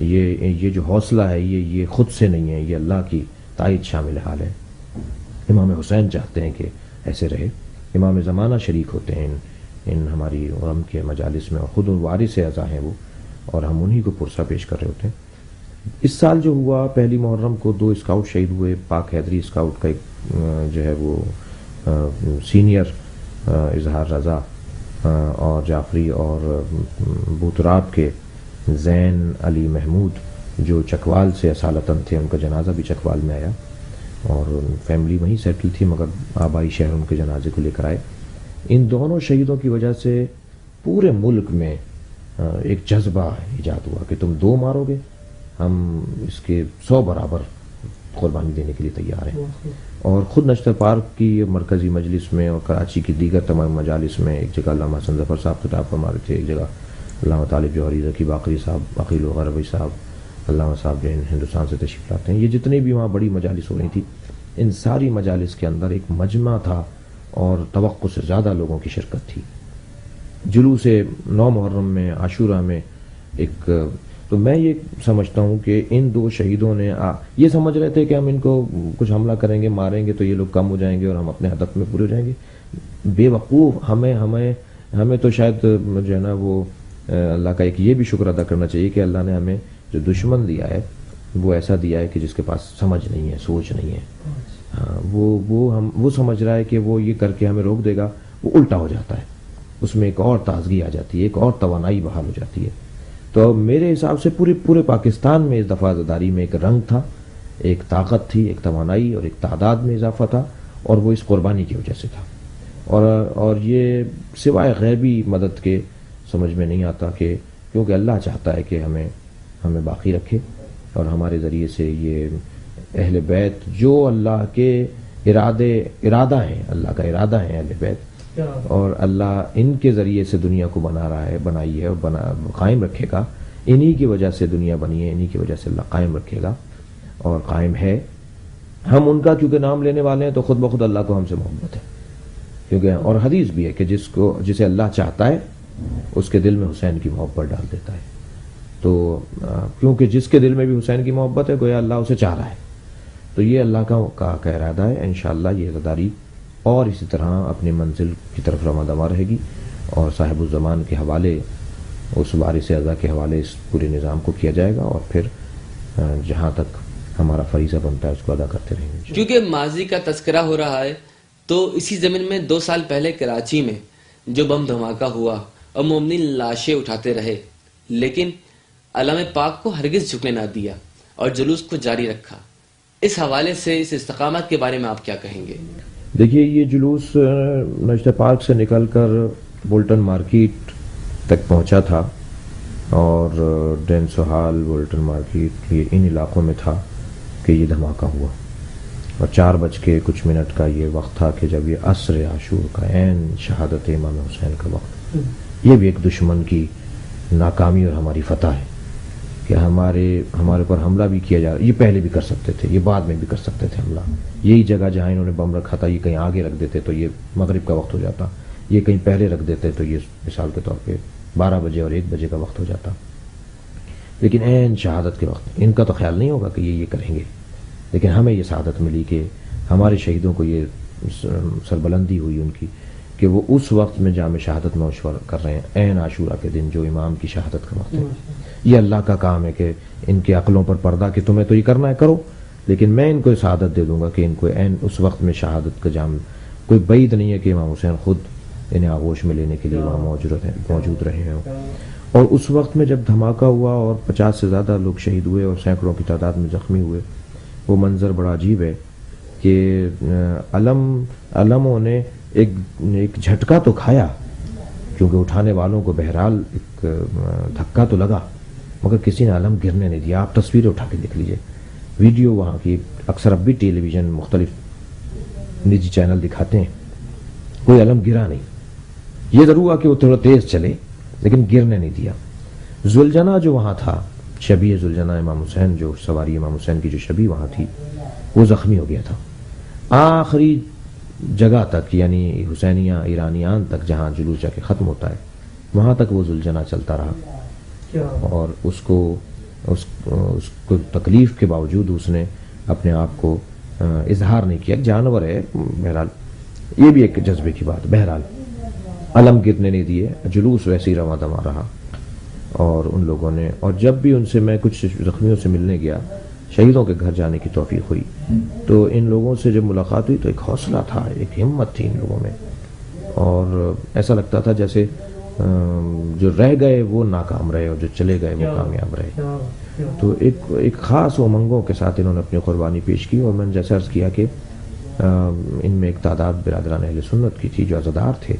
یہ جو حوصلہ ہے یہ خود سے نہیں ہے، یہ اللہ کی تائید شامل حال ہے. امام حسین چاہتے ہیں کہ ایسے رہے. امام زمانہ شریک ہوتے ہیں ان ہماری غم کے مجالس میں، اور خود وارث اعزا ہیں وہ، اور ہم انہی کو پرسہ پیش کر رہے ہوتے ہیں. اس سال جو ہوا، پہلی محرم کو 2 اسکاؤٹ شہید ہوئے. پاک حیدری اسکاؤٹ کا ایک جو ہے وہ سینئر اظہار رضا اور جعفری، اور بوتراب کے زین علی محمود جو چکوال سے اصالتاً تھے، ان کا جنازہ بھی چکوال میں آیا، اور فیملی وہیں سیٹل تھی مگر آبائی شہر ان کے جنازے کو لے کر آئے. ان دونوں شہیدوں کی وجہ سے پورے ملک میں ایک جذبہ ایجاد ہوا کہ تم 2 مارو گے، ہم اس کے 100 برابر قربانی دینے کے لیے تیار ہیں. اور خود نشتر پارک کی مرکزی مجلس میں اور کراچی کی دیگر تمام مجالس میں، ایک جگہ علامہ حسن ظفر صاحب خطاب فرما رہے تھے، ایک جگہ علامہ طالب جوہری، ذکی باقری صاحب، عقیل الغربی صاحب، علامہ صاحب جو ہندوستان سے تشریف لاتے ہیں. یہ جتنے بھی وہاں بڑی مجالس ہو رہی تھی، ان ساری مجالس کے اندر ایک مجمع تھا اور توقع سے زیادہ لوگوں کی شرکت تھی. جلوس 9 محرم میں، عاشورہ میں ایک، تو میں یہ سمجھتا ہوں کہ ان 2 شہیدوں نے یہ سمجھ رہے تھے کہ ہم ان کو کچھ حملہ کریں گے، ماریں گے تو یہ لوگ کم ہو جائیں گے اور ہم اپنے ہدف میں پورے ہو جائیں گے. بے وقوف. ہمیں تو شاید جو ہے نا وہ اللہ کا ایک یہ بھی شکر ادا کرنا چاہیے کہ اللہ نے ہمیں جو دشمن دیا ہے وہ ایسا دیا ہے کہ جس کے پاس سمجھ نہیں ہے، سوچ نہیں ہے. ہاں، وہ سمجھ رہا ہے کہ وہ یہ کر کے ہمیں روک دے گا، وہ الٹا ہو جاتا ہے. اس میں ایک اور تازگی آ جاتی ہے، ایک اور توانائی بحال ہو جاتی ہے. تو میرے حساب سے پورے پاکستان میں اس دفعہ عزاداری میں ایک رنگ تھا، ایک طاقت تھی، ایک توانائی اور ایک تعداد میں اضافہ تھا، اور وہ اس قربانی کی وجہ سے تھا. اور یہ سوائے غیبی مدد کے سمجھ میں نہیں آتا، کہ کیونکہ اللہ چاہتا ہے کہ ہمیں باقی رکھے، اور ہمارے ذریعے سے یہ اہل بیت جو اللہ کے ارادہ ہیں، اللہ کا ارادہ ہے اہل بیت، اور اللہ ان کے ذریعے سے دنیا کو بنا رہا ہے، بنائی ہے اور قائم رکھے گا. انہی کی وجہ سے دنیا بنی ہے، انہی کی وجہ سے اللہ قائم رکھے گا اور قائم ہے. ہم ان کا کیونکہ نام لینے والے ہیں تو خود بخود اللہ کو ہم سے محبت ہے، کیونکہ اور حدیث بھی ہے کہ جسے اللہ چاہتا ہے اس کے دل میں حسین کی محبت ڈال دیتا ہے. تو کیونکہ جس کے دل میں بھی حسین کی محبت ہے گویا اللہ اسے چاہ رہا ہے. تو یہ اللہ کا ارادہ ہے. انشاءاللہ یہ عزاداری اور اسی طرح اپنی منزل کی طرف رواں دواں رہے گی، اور صاحب الزمان کے حوالے، اس وارث اعزا کے حوالے اس پورے نظام کو کیا جائے گا، اور پھر جہاں تک ہمارا فریضہ بنتا ہے اس کو ادا کرتے رہیں گے.
کیونکہ ماضی کا تذکرہ ہو رہا ہے، تو اسی زمین میں 2 سال پہلے کراچی میں جو بم دھماکہ ہوا اور مومنین لاشیں اٹھاتے رہے، لیکن علم پاک کو ہرگز جھکنے نہ دیا اور جلوس کو جاری رکھا. اس حوالے سے اس استقامت کے بارے میں آپ کیا کہیں گے؟
دیکھیے، یہ جلوس نشتر پارک سے نکل کر بولٹن مارکیٹ تک پہنچا تھا، اور ڈین سہال، بولٹن مارکیٹ، یہ ان علاقوں میں تھا کہ یہ دھماکہ ہوا. اور 4:00 کا یہ وقت تھا کہ جب یہ عصر عاشور کا عین شہادت امام حسین کا وقت. یہ بھی ایک دشمن کی ناکامی اور ہماری فتح ہے کہ ہمارے پر حملہ بھی کیا جا رہا ہے. یہ پہلے بھی کر سکتے تھے، یہ بعد میں بھی کر سکتے تھے حملہ. یہی جگہ جہاں انہوں نے بم رکھا تھا، یہ کہیں آگے رکھ دیتے تو یہ مغرب کا وقت ہو جاتا، یہ کہیں پہلے رکھ دیتے تو یہ مثال کے طور پہ 12 بجے اور 1 بجے کا وقت ہو جاتا. لیکن عین شہادت کے وقت ان کا تو خیال نہیں ہوگا کہ یہ کریں گے، لیکن ہمیں یہ سعادت ملی کہ ہمارے شہیدوں کو یہ سربلندی ہوئی ان کی کہ وہ اس وقت میں جامع شہادت میں مشورہ کر رہے ہیں، عین عاشورہ کے دن جو امام کی شہادت کا وقت ہے. یہ اللہ کا کام ہے کہ ان کے عقلوں پر پردہ کہ تمہیں تو یہ کرنا ہے کرو، لیکن میں ان کو سعادت دے دوں گا کہ ان کو عین اس وقت میں شہادت کا جام. کوئی بعید نہیں ہے کہ امام حسین خود انہیں آغوش میں لینے کے لیے وہاں موجود رہے ہیں. اور اس وقت میں جب دھماکہ ہوا اور 50 سے زیادہ لوگ شہید ہوئے اور سینکڑوں کی تعداد میں زخمی ہوئے، وہ منظر بڑا عجیب ہے کہ علموں نے ایک جھٹکا تو کھایا، کیونکہ اٹھانے والوں کو بہرحال ایک دھکا تو لگا، مگر کسی نے علم گرنے نہیں دیا. آپ تصویریں اٹھا کے دیکھ لیجئے، ویڈیو وہاں کی اکثر اب بھی ٹیلی ویژن مختلف نجی چینل دکھاتے ہیں، کوئی علم گرا نہیں. یہ ضرور ہوا کہ وہ تھوڑا تیز چلے لیکن گرنے نہیں دیا. ذوالجناح جو وہاں تھا، شبیہ ذوالجناح امام حسین، جو سواری امام حسین کی جو شبیہ وہاں تھی، وہ زخمی ہو گیا تھا. آخری جگہ تک، یعنی حسینیہ ایرانیان تک، جہاں جلوس جا کے ختم ہوتا ہے، وہاں تک وہ ذوالجناح چلتا رہا. اور اس کو تکلیف کے باوجود اس نے اپنے آپ کو اظہار نہیں کیا. جانور ہے بہرحال، یہ بھی ایک جذبے کی بات. بہرحال علم کتنے نہیں دیے، جلوس ویسے ہی رواں دواں رہا. اور ان لوگوں نے، اور جب بھی ان سے میں کچھ زخمیوں سے ملنے گیا، شہیدوں کے گھر جانے کی توفیق ہوئی، تو ان لوگوں سے جب ملاقات ہوئی تو ایک حوصلہ تھا، ایک ہمت تھی ان لوگوں میں، اور ایسا لگتا تھا جیسے جو رہ گئے وہ ناکام رہے اور جو چلے گئے وہ کامیاب رہے. تو ایک خاص امنگوں کے ساتھ انہوں نے اپنی قربانی پیش کی. اور میں نے جیسا عرض کیا کہ ان میں ایک تعداد برادران اہل سنت کی تھی جو عزادار تھے،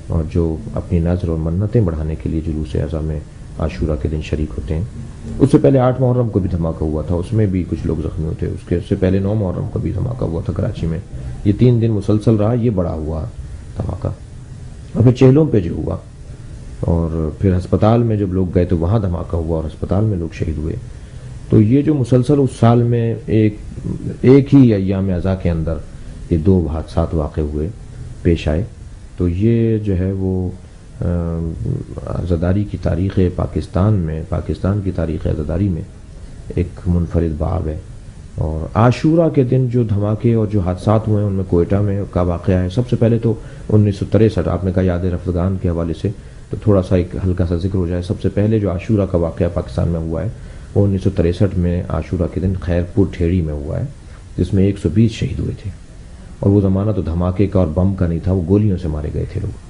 اور جو اپنی نظر اور منتیں بڑھانے کے لیے جلوس اعضاء میں عاشورہ کے دن شریک ہوتے ہیں. اس سے پہلے 8 محرم کو بھی دھماکہ ہوا تھا، اس میں بھی کچھ لوگ زخمی ہوتے. اس سے پہلے 9 محرم کو بھی دھماکہ ہوا تھا کراچی میں. یہ 3 دن مسلسل رہا، یہ بڑا ہوا دھماکہ. اور پھر چہلوں پہ جو ہوا، اور پھر ہسپتال میں جب لوگ گئے تو وہاں دھماکہ ہوا اور ہسپتال میں لوگ شہید ہوئے. تو یہ جو مسلسل اس سال میں ایک ہی ایام اعزاء کے اندر یہ 2 حادثات واقع ہوئے، پیش آئے، تو یہ جو ہے وہ عزاداری کی تاریخ پاکستان میں، پاکستان کی تاریخ عزاداری میں ایک منفرد باب ہے. اور عاشورہ کے دن جو دھماکے اور جو حادثات ہوئے ہیں ان میں کوئٹہ میں کا واقعہ ہے. سب سے پہلے تو 1963، آپ نے کہا یاد رفتگان کے حوالے سے، تو تھوڑا سا ایک ہلکا سا ذکر ہو جائے. سب سے پہلے جو عاشورہ کا واقعہ پاکستان میں ہوا ہے وہ 1963 میں عاشورہ کے دن خیرپور ٹھیڑی میں ہوا ہے، جس میں 120 شہید ہوئے تھے. اور وہ زمانہ تو دھماکے کا اور بم کا نہیں تھا، وہ گولیوں سے مارے گئے تھے لوگ.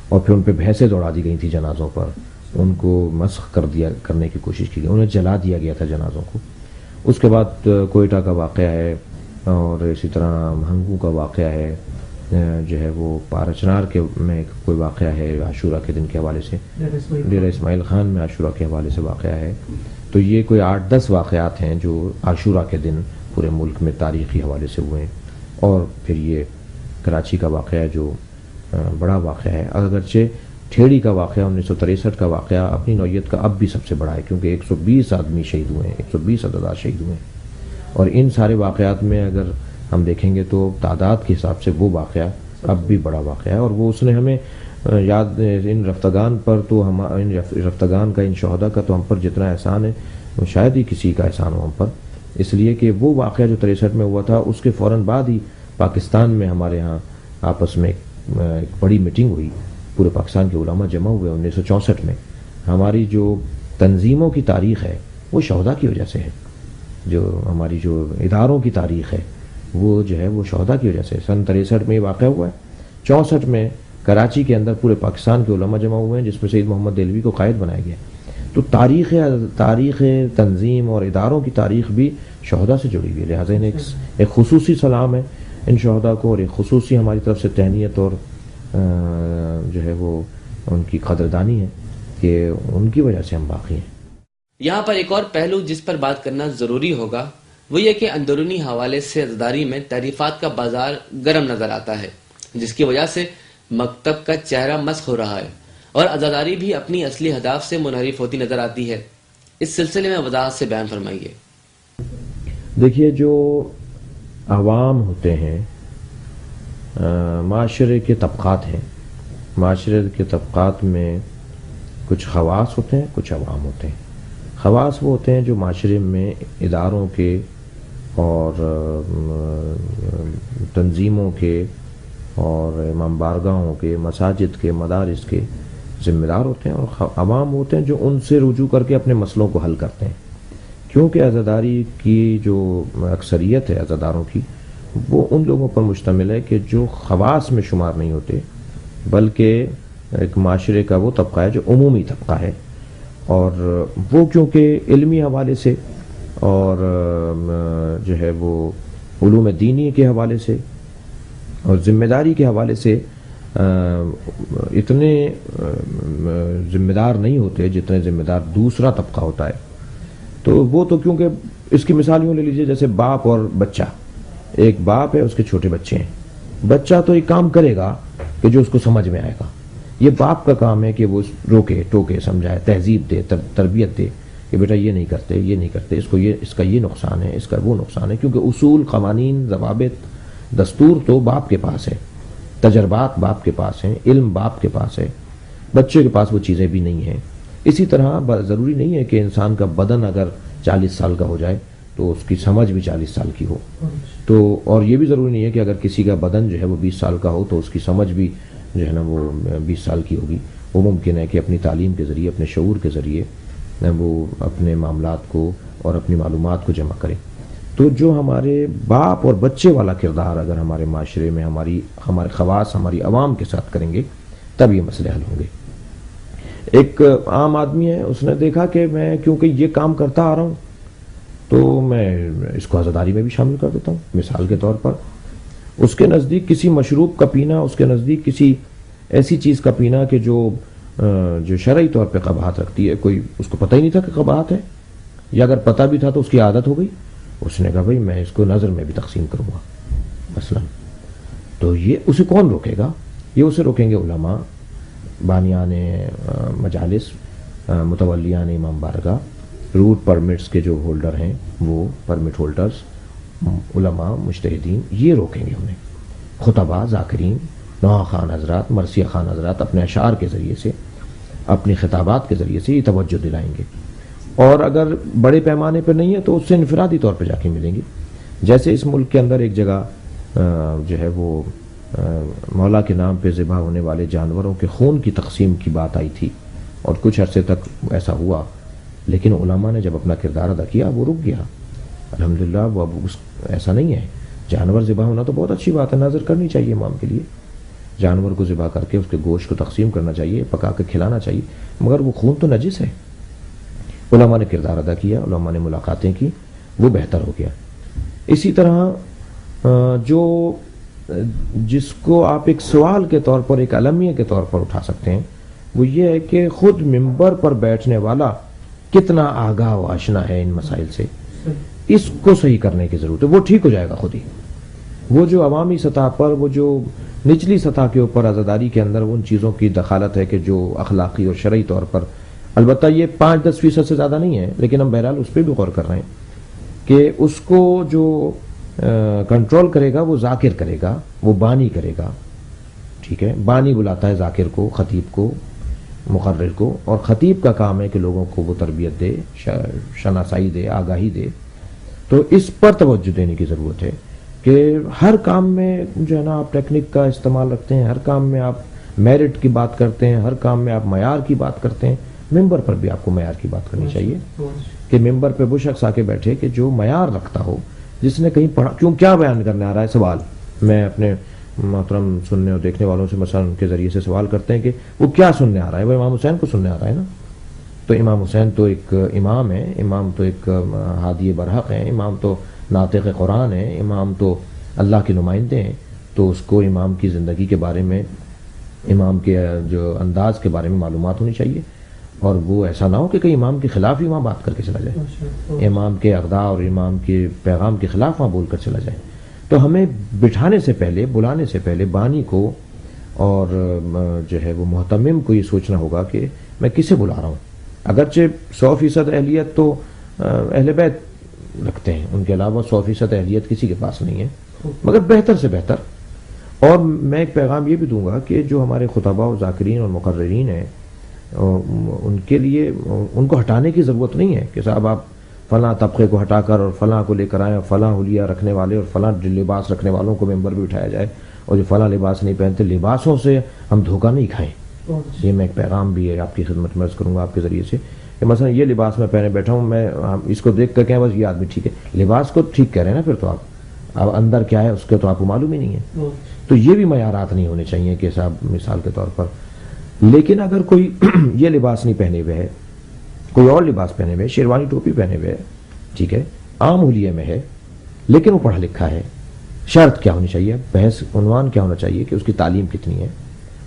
اور پھر ان پہ بھینسیں دوڑا دی گئی تھیں جنازوں پر، ان کو مسخ کرنے کی کوشش کی گئی، انہیں جلا دیا گیا تھا جنازوں کو. اس کے بعد کوئٹہ کا واقعہ ہے، اور اسی طرح ہنگو کا واقعہ ہے، جو ہے وہ پارچنار کے میں کوئی واقعہ ہے عاشورہ کے دن کے حوالے سے، ڈیرہ اسماعیل خان میں عاشورہ کے حوالے سے واقعہ ہے. تو یہ کوئی 8-10 واقعات ہیں جو عاشورہ کے دن پورے ملک میں تاریخی حوالے سے ہوئے ہیں. اور پھر یہ کراچی کا واقعہ ہے جو بڑا واقعہ ہے، اگرچہ ٹھیڑی کا واقعہ 1963 کا واقعہ اپنی نوعیت کا اب بھی سب سے بڑا ہے، کیونکہ 120 آدمی شہید ہوئے ہیں، 120 عزادار شہید ہوئے ہیں. اور ان سارے واقعات میں اگر ہم دیکھیں گے تو تعداد کے حساب سے وہ واقعہ اب بھی بڑا واقعہ ہے. اور وہ اس نے ہمیں یاد، ان رفتگان پر تو ان رفتگان کا، ان شہداء کا تو ہم پر جتنا احسان ہے شاید ہی کسی کا احسان ہو ہم پر، اس لیے کہ وہ واقعہ جو 63 میں ہوا تھا اس کے فوراً بعد ہی پاکستان میں ہمارے ہاں آپس میں ایک بڑی میٹنگ ہوئی، پورے پاکستان کے علماء جمع ہوئے 1964 میں. ہماری جو تنظیموں کی تاریخ ہے وہ شہداء کی وجہ سے ہے، جو ہماری جو اداروں کی تاریخ ہے وہ جو ہے وہ شہداء کی وجہ سے. سن 63 میں یہ واقعہ ہوا ہے. 64 میں کراچی کے اندر پورے پاکستان کے علماء جمع ہوئے ہیں، جس میں سید محمد دہلوی کو قائد بنایا گیا. تو تاریخ تنظیم اور اداروں کی تاریخ بھی شہداء سے جڑی ہوئی ہے. لہٰذا انہیں ایک خصوصی سلام ہے ان شہداء کو، اور ایک خصوصی ہماری طرف سے تہنیت اور جو ہے وہ ان کی قدردانی ہے کہ ان کی وجہ سے ہم باقی ہیں.
یہاں پر ایک اور پہلو جس پر بات کرنا ضروری ہوگا وہ یہ کہ اندرونی حوالے سے عزاداری میں تعریفات کا بازار گرم نظر آتا ہے، جس کی وجہ سے مکتب کا چہرہ مسخ ہو رہا ہے، اور عزاداری بھی اپنی اصلی ہدف سے منحرف ہوتی نظر آتی ہے. اس سلسلے میں وضاحت سے بیان فرمائیے.
دیکھیے، جو عوام ہوتے ہیں، معاشرے کے طبقات ہیں، معاشرے کے طبقات میں کچھ خواص ہوتے ہیں، کچھ عوام ہوتے ہیں. خواص وہ ہوتے ہیں جو معاشرے میں اداروں کے اور تنظیموں کے اور امام بارگاہوں کے، مساجد کے، مدارس کے ذمہ دار ہوتے ہیں. اور عوام ہوتے ہیں جو ان سے رجوع کر کے اپنے مسئلوں کو حل کرتے ہیں. کیونکہ عزاداری کی جو اکثریت ہے عزاداروں کی، وہ ان لوگوں پر مشتمل ہے کہ جو خواص میں شمار نہیں ہوتے، بلکہ ایک معاشرے کا وہ طبقہ ہے جو عمومی طبقہ ہے. اور وہ کیونکہ علمی حوالے سے اور جو ہے وہ علوم دینی کے حوالے سے اور ذمہ داری کے حوالے سے اتنے ذمہ دار نہیں ہوتے جتنے ذمہ دار دوسرا طبقہ ہوتا ہے. تو وہ تو کیونکہ اس کی مثال یوں لے لیجئے جیسے باپ اور بچہ. ایک باپ ہے، اس کے چھوٹے بچے ہیں. بچہ تو ایک کام کرے گا کہ جو اس کو سمجھ میں آئے گا. یہ باپ کا کام ہے کہ وہ روکے ٹوکے، سمجھائے، تہذیب دے، تربیت دے کہ بیٹا یہ نہیں کرتے، یہ نہیں کرتے، اس کا یہ نقصان ہے، اس کا وہ نقصان ہے. کیونکہ اصول، قوانین، ضوابط، دستور تو باپ کے پاس ہے، تجربات باپ کے پاس ہیں، علم باپ کے پاس ہے. بچے کے پاس وہ چیزیں بھی نہیں ہیں. اسی طرح ضروری نہیں ہے کہ انسان کا بدن اگر 40 سال کا ہو جائے تو اس کی سمجھ بھی 40 سال کی ہو، تو اور یہ بھی ضروری نہیں ہے کہ اگر کسی کا بدن جو ہے وہ 20 سال کا ہو تو اس کی سمجھ بھی جو ہے نا وہ 20 سال کی ہوگی۔ وہ ممکن ہے کہ اپنی تعلیم کے ذریعے، اپنے شعور کے ذریعے وہ اپنے معاملات کو اور اپنی معلومات کو جمع کرے۔ تو جو ہمارے باپ اور بچے والا کردار اگر ہمارے معاشرے میں ہمارے خواص ہماری عوام کے ساتھ کریں گے تب یہ مسئلے حل ہوں گے۔ ایک عام آدمی ہے، اس نے دیکھا کہ میں کیونکہ یہ کام کرتا آ رہا ہوں تو میں اس کو عزاداری میں بھی شامل کر دیتا ہوں۔ مثال کے طور پر اس کے نزدیک کسی مشروب کا پینا، اس کے نزدیک کسی ایسی چیز کا پینا کہ جو شرعی طور پہ قباحت رکھتی ہے، کوئی اس کو پتہ ہی نہیں تھا کہ قباحت ہے، یا اگر پتہ بھی تھا تو اس کی عادت ہو گئی، اس نے کہا بھائی میں اس کو نظر میں بھی تقسیم کروں گا مثلا، تو یہ اسے کون روکے گا؟ یہ اسے روکیں گے علماء، بانیان مجالس، متولیان امام بارگاہ، روٹ پرمٹس کے جو ہولڈر ہیں وہ پرمٹ ہولڈرز، علماء، مجتہدین، یہ روکیں گے انہیں۔ خطباء، ذاکرین، نوحہ خان حضرات، مرثیہ خان حضرات اپنے اشعار کے ذریعے سے، اپنی خطابات کے ذریعے سے یہ توجہ دلائیں گے، اور اگر بڑے پیمانے پر نہیں ہے تو اس سے انفرادی طور پہ جا کے ملیں گے۔ جیسے اس ملک کے اندر ایک جگہ جو ہے وہ مولا کے نام پہ ذبح ہونے والے جانوروں کے خون کی تقسیم کی بات آئی تھی، اور کچھ عرصے تک ایسا ہوا، لیکن علماء نے جب اپنا کردار ادا کیا وہ رک گیا۔ الحمدللہ وہ اب ایسا نہیں ہے۔ جانور ذبح ہونا تو بہت اچھی بات ہے، نظر کرنی چاہیے امام کے لیے، جانور کو ذبح کر کے اس کے گوشت کو تقسیم کرنا چاہیے، پکا کے کھلانا چاہیے، مگر وہ خون تو نجس ہے۔ علماء نے کردار ادا کیا، علماء نے ملاقاتیں کی، وہ بہتر ہو گیا۔ اسی طرح جس کو آپ ایک سوال کے طور پر، ایک المیہ کے طور پر اٹھا سکتے ہیں، وہ یہ ہے کہ خود منبر پر بیٹھنے والا کتنا آگاہ و آشنا ہے ان مسائل سے، اس کو صحیح کرنے کی ضرورت ہے۔ وہ ٹھیک ہو جائے گا خود ہی۔ وہ جو عوامی سطح پر، وہ جو نچلی سطح کے اوپر عزاداری کے اندر ان چیزوں کی دخالت ہے کہ جو اخلاقی اور شرعی طور پر، البتہ یہ 5-10% سے زیادہ نہیں ہے، لیکن ہم بہرحال اس پہ بھی غور کر رہے ہیں کہ اس کو جو کنٹرول کرے گا وہ ذاکر کرے گا، وہ بانی کرے گا، ٹھیک ہے۔ بانی بلاتا ہے ذاکر کو، خطیب کو، مقرر کو، اور خطیب کا کام ہے کہ لوگوں کو وہ تربیت دے، شناسائی دے، آگاہی دے۔ تو اس پر توجہ دینے کی ضرورت ہے کہ ہر کام میں جو ہے نا آپ ٹیکنک کا استعمال رکھتے ہیں، ہر کام میں آپ میرٹ کی بات کرتے ہیں، ہر کام میں آپ معیار کی بات کرتے ہیں، ممبر پر بھی آپ کو معیار کی بات کرنی چاہیے کہ ممبر پہ وہ شخص آ کے بیٹھے کہ جو معیار رکھتا ہو، جس نے کہیں پڑھا، کیوں کیا بیان کرنے آ رہا ہے۔ سوال میں اپنے محترم سننے اور دیکھنے والوں سے مثلا ان کے ذریعے سے سوال کرتے ہیں کہ وہ کیا سننے آ رہا ہے، وہ امام حسین کو سننے آ رہا ہے نا، تو امام حسین تو ایک امام ہے، امام تو ایک ہادی برحق ہیں، امام تو ناطق قرآن ہے، امام تو اللہ کے نمائندے ہیں، تو اس کو امام کی زندگی کے بارے میں، امام کے جو انداز کے بارے میں معلومات ہونی چاہیے، اور وہ ایسا نہ ہو کہ کہیں امام کے خلاف ہی وہاں بات کر کے چلا جائے، امام کے اقداء اور امام کے پیغام کے خلاف وہاں بول کر چلا جائے۔ تو ہمیں بٹھانے سے پہلے، بلانے سے پہلے بانی کو اور جو ہے وہ محتمم کو یہ سوچنا ہوگا کہ میں کسے بلا رہا ہوں۔ اگرچہ 100% اہلیت تو اہل بیت رکھتے ہیں، ان کے علاوہ 100% اہلیت کسی کے پاس نہیں ہے، مگر بہتر سے بہتر۔ اور میں ایک پیغام یہ بھی دوں گا کہ جو ہمارے خطباء و ذاکرین اور مقررین ہیں، ان کے لیے ان کو ہٹانے کی ضرورت نہیں ہے کہ صاحب آپ فلاں طبقے کو ہٹا کر اور فلاں کو لے کر آئیں، اور فلاں حلیہ رکھنے والے اور فلاں لباس رکھنے والوں کو ممبر بھی اٹھایا جائے، اور جو فلاں لباس نہیں پہنتے، لباسوں سے ہم دھوکہ نہیں کھائیں۔ یہ میں ایک پیغام بھی ہے آپ کی خدمت میں عرض کروں گا آپ کے ذریعے سے کہ مثلا یہ لباس میں پہنے بیٹھا ہوں، میں اس کو دیکھ کر کہیں بس یہ آدمی ٹھیک ہے، لباس کو ٹھیک کہہ رہے ہیں نا، پھر تو آپ اب اندر کیا ہے اس کے تو آپ کو معلوم ہی نہیں ہے۔ تو یہ بھی معیارات نہیں ہونے چاہیے کہ صاحب مثال کے طور پر، لیکن اگر کوئی یہ لباس نہیں پہنے ہوئے ہے، کوئی اور لباس پہنے ہوئے، شیروانی ٹوپی پہنے ہوئے ہے، ٹھیک ہے، عام حلیے میں ہے، لیکن وہ پڑھا لکھا ہے، شرط کیا ہونی چاہیے، بحث عنوان کیا ہونا چاہیے کہ اس کی تعلیم کتنی ہے،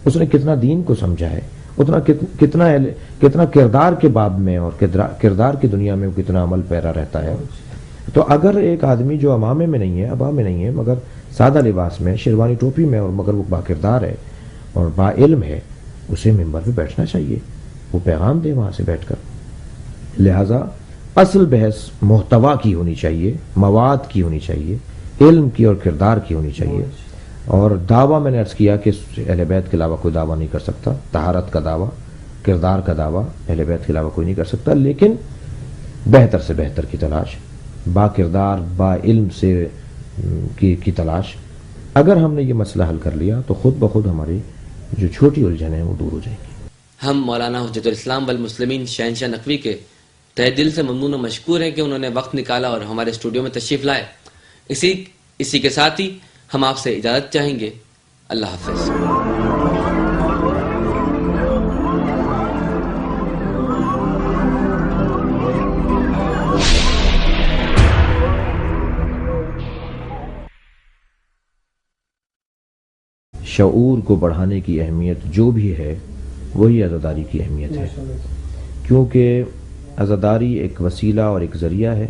اس نے کتنا دین کو سمجھا ہے، اتنا کتنا کردار کے باب میں اور کردار کی دنیا میں وہ کتنا عمل پیرا رہتا ہے۔ تو اگر ایک آدمی جو امامے میں نہیں ہے، ابا میں نہیں ہے، مگر سادہ لباس میں، شیروانی ٹوپی میں، اور مگر وہ با کردار ہے اور با علم ہے، اسے ممبر پہ بیٹھنا چاہیے، وہ پیغام دے وہاں سے بیٹھ کر۔ لہذا اصل بحث محتوا کی ہونی چاہیے، مواد کی ہونی چاہیے، علم کی اور کردار کی ہونی چاہیے۔ اور دعویٰ میں نے عرض کیا کہ اہل بیت کے علاوہ کوئی دعویٰ نہیں کر سکتا، طہارت کا دعویٰ کردار کا دعویٰ اہل بیت کے علاوہ کوئی نہیں کر سکتا، لیکن بہتر سے بہتر کی تلاش، با کردار با علم سے کی تلاش، اگر ہم نے یہ مسئلہ حل کر لیا تو خود بخود ہماری جو چھوٹی الجھن ہے وہ دور ہو جائیں گی۔
ہم مولانا حجت الاسلام والمسلمین شہنشاہ نقوی کے تہ دل سے ممنون و مشکور ہیں کہ انہوں نے وقت نکالا اور ہمارے اسٹوڈیو میں تشریف لائے۔ اسی کے ساتھ ہی ہم آپ سے اجازت چاہیں گے۔ اللہ حافظ۔
شعور کو بڑھانے کی اہمیت جو بھی ہے وہی عزاداری کی اہمیت ہے، کیونکہ عزاداری ایک وسیلہ اور ایک ذریعہ ہے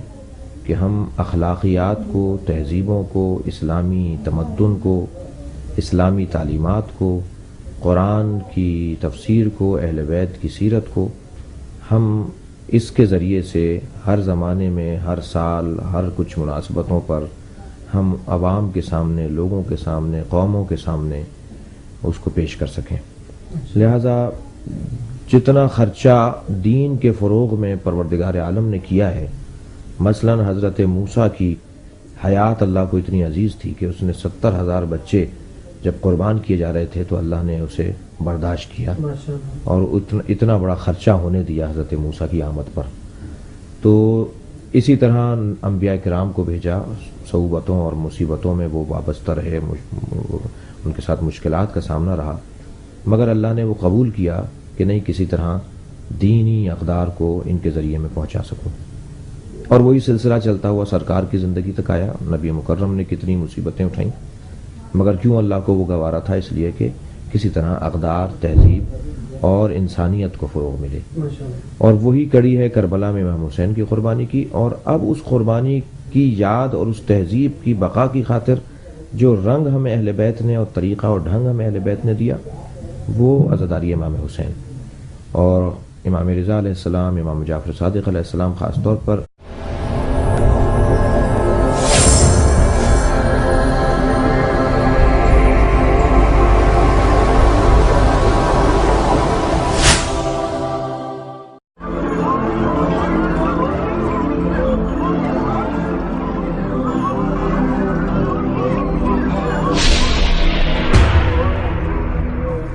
کہ ہم اخلاقیات کو، تہذیبوں کو، اسلامی تمدن کو، اسلامی تعلیمات کو، قرآن کی تفسیر کو، اہل بیت کی سیرت کو، ہم اس کے ذریعے سے ہر زمانے میں، ہر سال، ہر کچھ مناسبتوں پر ہم عوام کے سامنے، لوگوں کے سامنے، قوموں کے سامنے اس کو پیش کر سکیں۔ لہذا جتنا خرچہ دین کے فروغ میں پروردگار عالم نے کیا ہے، مثلا حضرت موسیٰ کی حیات اللہ کو اتنی عزیز تھی کہ اس نے 70,000 بچے جب قربان کیے جا رہے تھے تو اللہ نے اسے برداشت کیا اور اتنا بڑا خرچہ ہونے دیا حضرت موسیٰ کی آمد پر۔ تو اسی طرح انبیاء کرام کو بھیجا، صعوبتوں اور مصیبتوں میں وہ وابستہ رہے، ان کے ساتھ مشکلات کا سامنا رہا، مگر اللہ نے وہ قبول کیا کہ نہیں، کسی طرح دینی اقدار کو ان کے ذریعے میں پہنچا سکوں، اور وہی سلسلہ چلتا ہوا سرکار کی زندگی تک آیا۔ نبی مکرم نے کتنی مصیبتیں اٹھائیں، مگر کیوں اللہ کو وہ گوارا تھا؟ اس لیے کہ کسی طرح اقدار، تہذیب اور انسانیت کو فروغ ملے، اور وہی کڑی ہے کربلا میں امام حسین کی قربانی کی۔ اور اب اس قربانی کی یاد اور اس تہذیب کی بقا کی خاطر جو رنگ ہمیں اہل بیت نے اور طریقہ اور ڈھنگ ہمیں اہل بیت نے دیا وہ عزاداری امام حسین اور امام رضا علیہ السلام، امام جعفر صادق علیہ السلام خاص طور پر۔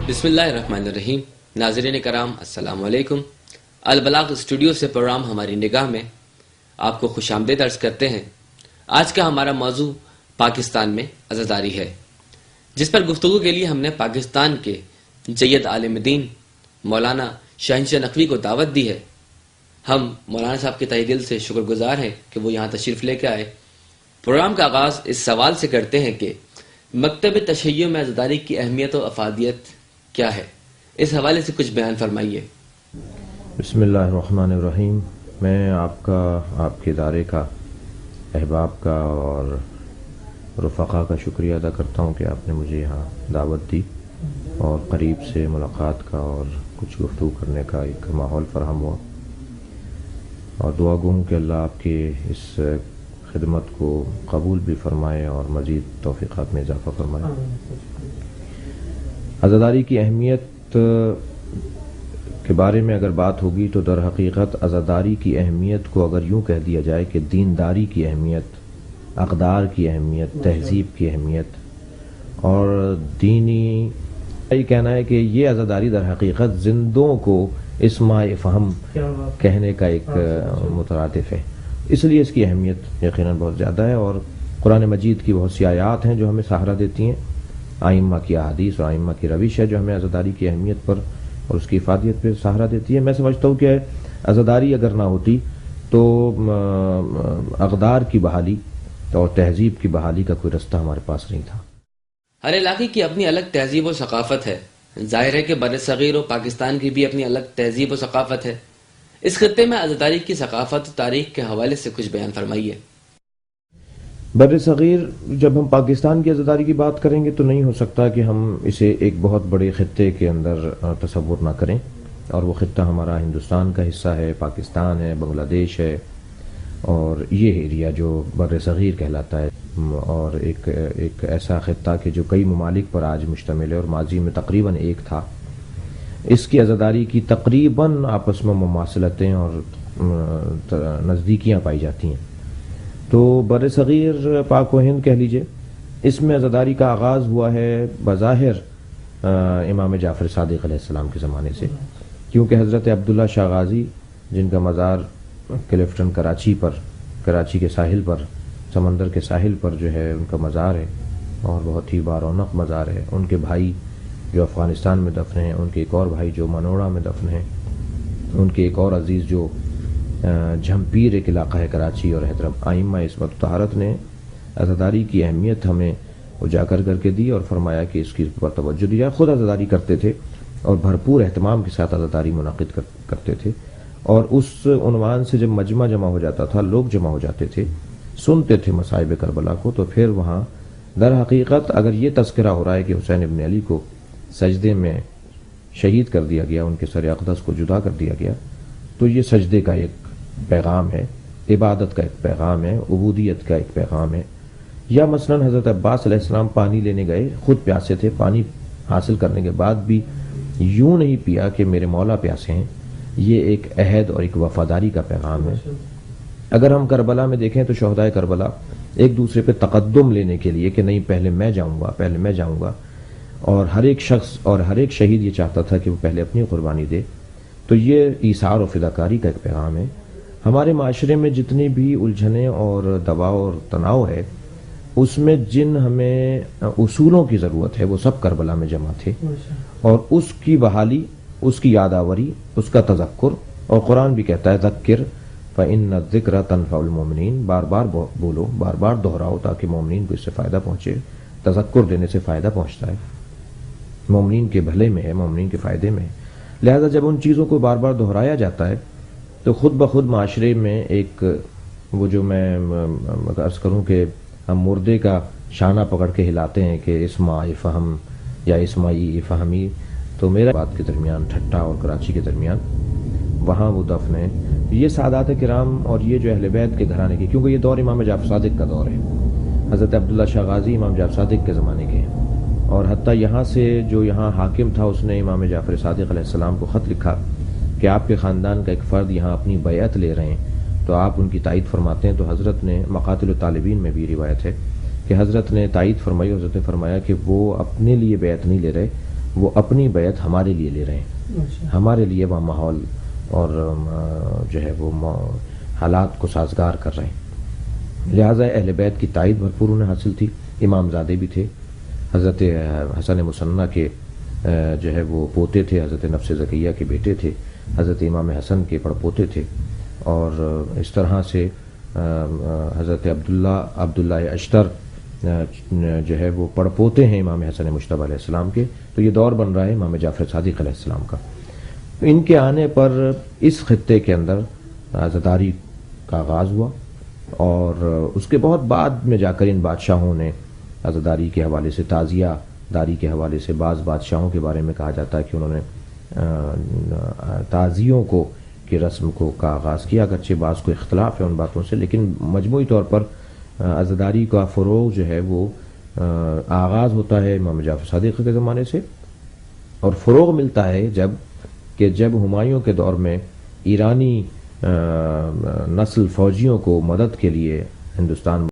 بسم اللہ الرحمن الرحیم۔ ناظرین کرام السلام علیکم۔ البلاغ اسٹوڈیو سے پروگرام ہماری نگاہ میں آپ کو خوش آمدید عرض کرتے ہیں۔ آج کا ہمارا موضوع پاکستان میں عزاداری ہے، جس پر گفتگو کے لیے ہم نے پاکستان کے جید عالم دین مولانا شہنشاہ نقوی کو دعوت دی ہے۔ ہم مولانا صاحب کے تہ دل سے شکر گزار ہیں کہ وہ یہاں تشریف لے کے آئے۔ پروگرام کا آغاز اس سوال سے کرتے ہیں کہ مکتب تشیع میں عزاداری کی اہمیت و افادیت کیا ہے؟ اس حوالے سے کچھ بیان فرمائیے۔
بسم اللہ الرحمن الرحیم۔ میں آپ کے ادارے کا، احباب کا اور رفقا کا شکریہ ادا کرتا ہوں کہ آپ نے مجھے یہاں دعوت دی اور قریب سے ملاقات کا اور کچھ گفتگو کرنے کا ایک ماحول فراہم ہوا، اور دعا گو ہوں کہ اللہ آپ کے اس خدمت کو قبول بھی فرمائے اور مزید توفیقات میں اضافہ فرمائے۔ عزاداری کی اہمیت کے بارے میں اگر بات ہوگی تو در حقیقت عزاداری کی اہمیت کو اگر یوں کہہ دیا جائے کہ دینداری کی اہمیت، اقدار کی اہمیت، تہذیب کی اہمیت اور دینی، یہ کہنا ہے کہ یہ عزاداری در حقیقت زندوں کو اسماء فہم کہنے کا ایک مترادف ہے، اس لیے اس کی اہمیت یقیناً بہت زیادہ ہے، اور قرآن مجید کی بہت سی آیات ہیں جو ہمیں سہارا دیتی ہیں، ائمہ کی احادیث اور ائمہ کی روش ہے جو ہمیں عزاداری کی اہمیت پر اور اس کی افادیت پہ سہارا دیتی ہے۔ میں سمجھتا ہوں کہ عزاداری اگر نہ ہوتی تو اقدار کی بحالی اور تہذیب کی بحالی کا کوئی رستہ ہمارے پاس نہیں تھا۔
ہر علاقے کی اپنی الگ تہذیب و ثقافت ہے، ظاہر ہے کہ بر صغیر و پاکستان کی بھی اپنی الگ تہذیب و ثقافت ہے۔ اس خطے میں عزاداری کی ثقافت و تاریخ کے حوالے سے کچھ بیان فرمائیے۔
بر صغیر جب ہم پاکستان کی عزاداری کی بات کریں گے تو نہیں ہو سکتا کہ ہم اسے ایک بہت بڑے خطے کے اندر تصور نہ کریں، اور وہ خطہ ہمارا ہندوستان کا حصہ ہے، پاکستان ہے، بنگلہ دیش ہے، اور یہ ایریا جو بر صغیر کہلاتا ہے، اور ایک ایسا خطہ کہ جو کئی ممالک پر آج مشتمل ہے اور ماضی میں تقریباً ایک تھا۔ اس کی عزاداری کی تقریباً آپس میں مماثلتیں اور نزدیکیاں پائی جاتی ہیں. تو بر صغیر پاک و ہند کہہ لیجئے، اس میں عزاداری کا آغاز ہوا ہے بظاہر امام جعفر صادق علیہ السلام کے زمانے سے، کیونکہ حضرت عبداللہ شاہ غازی جن کا مزار کلفٹن کراچی کے ساحل پر، سمندر کے ساحل پر جو ہے ان کا مزار ہے اور بہت ہی بارونق مزار ہے. ان کے بھائی جو افغانستان میں دفن ہیں، ان کے ایک اور بھائی جو منوڑا میں دفن ہیں، ان کے ایک اور عزیز جو جھمپیر ایک علاقہ ہے کراچی اور حیدرآباد. ائمہ عصمت طہارت نے عزاداری کی اہمیت ہمیں اجاگر کر کے دی اور فرمایا کہ اس کی پر توجہ دیا. خود عزاداری کرتے تھے اور بھرپور اہتمام کے ساتھ عزاداری منعقد کرتے تھے، اور اس عنوان سے جب مجمع جمع ہو جاتا تھا، لوگ جمع ہو جاتے تھے، سنتے تھے مصائب کربلا کو، تو پھر وہاں در حقیقت اگر یہ تذکرہ ہو رہا ہے کہ حسین ابن علی کو سجدے میں شہید کر دیا گیا، ان کے سر اقدس کو جدا کر دیا گیا، تو یہ سجدے کا ایک پیغام ہے، عبادت کا ایک پیغام ہے، عبودیت کا ایک پیغام ہے. یا مثلا حضرت عباس علیہ السلام پانی لینے گئے، خود پیاسے تھے، پانی حاصل کرنے کے بعد بھی یوں نہیں پیا کہ میرے مولا پیاسے ہیں. یہ ایک عہد اور ایک وفاداری کا پیغام ہے. اگر ہم کربلا میں دیکھیں تو شہدائے کربلا ایک دوسرے پہ تقدم لینے کے لیے کہ نہیں پہلے میں جاؤں گا، اور ہر ایک شخص اور ہر ایک شہید یہ چاہتا تھا کہ وہ پہلے اپنی قربانی دے. تو یہ ایثار و فداکاری کا ایک پیغام ہے. ہمارے معاشرے میں جتنی بھی الجھنیں اور دباؤ اور تناؤ ہے، اس میں جن ہمیں اصولوں کی ضرورت ہے وہ سب کربلا میں جمع تھے، اور اس کی بحالی، اس کی یادآوری، اس کا تذکر. اور قرآن بھی کہتا ہے ذکر فإن الذکر تنفع المؤمنین، بار بار بولو، بار بار دہراؤ تاکہ مومنین کو اس سے فائدہ پہنچے. تذکر دینے سے فائدہ پہنچتا ہے، مومنین کے بھلے میں ہے، مومنین کے فائدے میں ہے. لہذا جب ان چیزوں کو بار بار دہرایا جاتا ہے تو خود بخود معاشرے میں ایک وہ جو میں عرض کروں کہ ہم مردے کا شانہ پکڑ کے ہلاتے ہیں کہ اسماء فہم یا اسماعی فہمی، تو میرا بات کے درمیان ٹھٹا اور کراچی کے درمیان وہاں وہ دفن ہے. یہ سادات کرام اور یہ جو اہل بیت کے گھرانے کی، کیونکہ یہ دور امام جعفر صادق کا دور ہے، حضرت عبداللہ شاہ غازی امام جعفر صادق کے زمانے کے ہیں، اور حتیٰ یہاں سے جو یہاں حاکم تھا اس نے امام جعفر صادق علیہ السلام کو خط لکھا کہ آپ کے خاندان کا ایک فرد یہاں اپنی بیعت لے رہے ہیں تو آپ ان کی تائید فرماتے ہیں. تو حضرت نے مقاتل الطالبین میں بھی روایت ہے کہ حضرت نے تائید فرمائی، حضرت نے فرمایا کہ وہ اپنے لیے بیعت نہیں لے رہے، وہ اپنی بیعت ہمارے لیے لے رہے ہیں، ہمارے لیے وہ ماحول اور جو ہے وہ حالات کو سازگار کر رہے ہیں. لہٰذا اہل بیت کی تائید بھرپور انہیں حاصل تھی. امام زادے بھی تھے، حضرت حسن مصنع کے جو ہے وہ پوتے تھے، حضرت نفس زکیہ کے بیٹے تھے، حضرت امام حسن کے پڑپوتے تھے، اور اس طرح سے حضرت عبداللہ اشتر جو ہے وہ پڑپوتے ہیں امام حسن مجتبی علیہ السلام کے. تو یہ دور بن رہا ہے امام جعفر صادق علیہ السلام کا. ان کے آنے پر اس خطے کے اندر عزاداری کا آغاز ہوا، اور اس کے بہت بعد میں جا کر ان بادشاہوں نے عزاداری کے حوالے سے، تعزیہ داری کے حوالے سے بعض بادشاہوں کے بارے میں کہا جاتا ہے کہ انہوں نے تعزیوں کو کی رسم کا آغاز کیا، اگرچہ بعض کو اختلاف ہے ان باتوں سے، لیکن مجموعی طور پر عزاداری کا فروغ جو ہے وہ آغاز ہوتا ہے امام جعفر صادق کے زمانے سے، اور فروغ ملتا ہے جب ہمایوں کے دور میں ایرانی نسل فوجیوں کو مدد کے لیے ہندوستان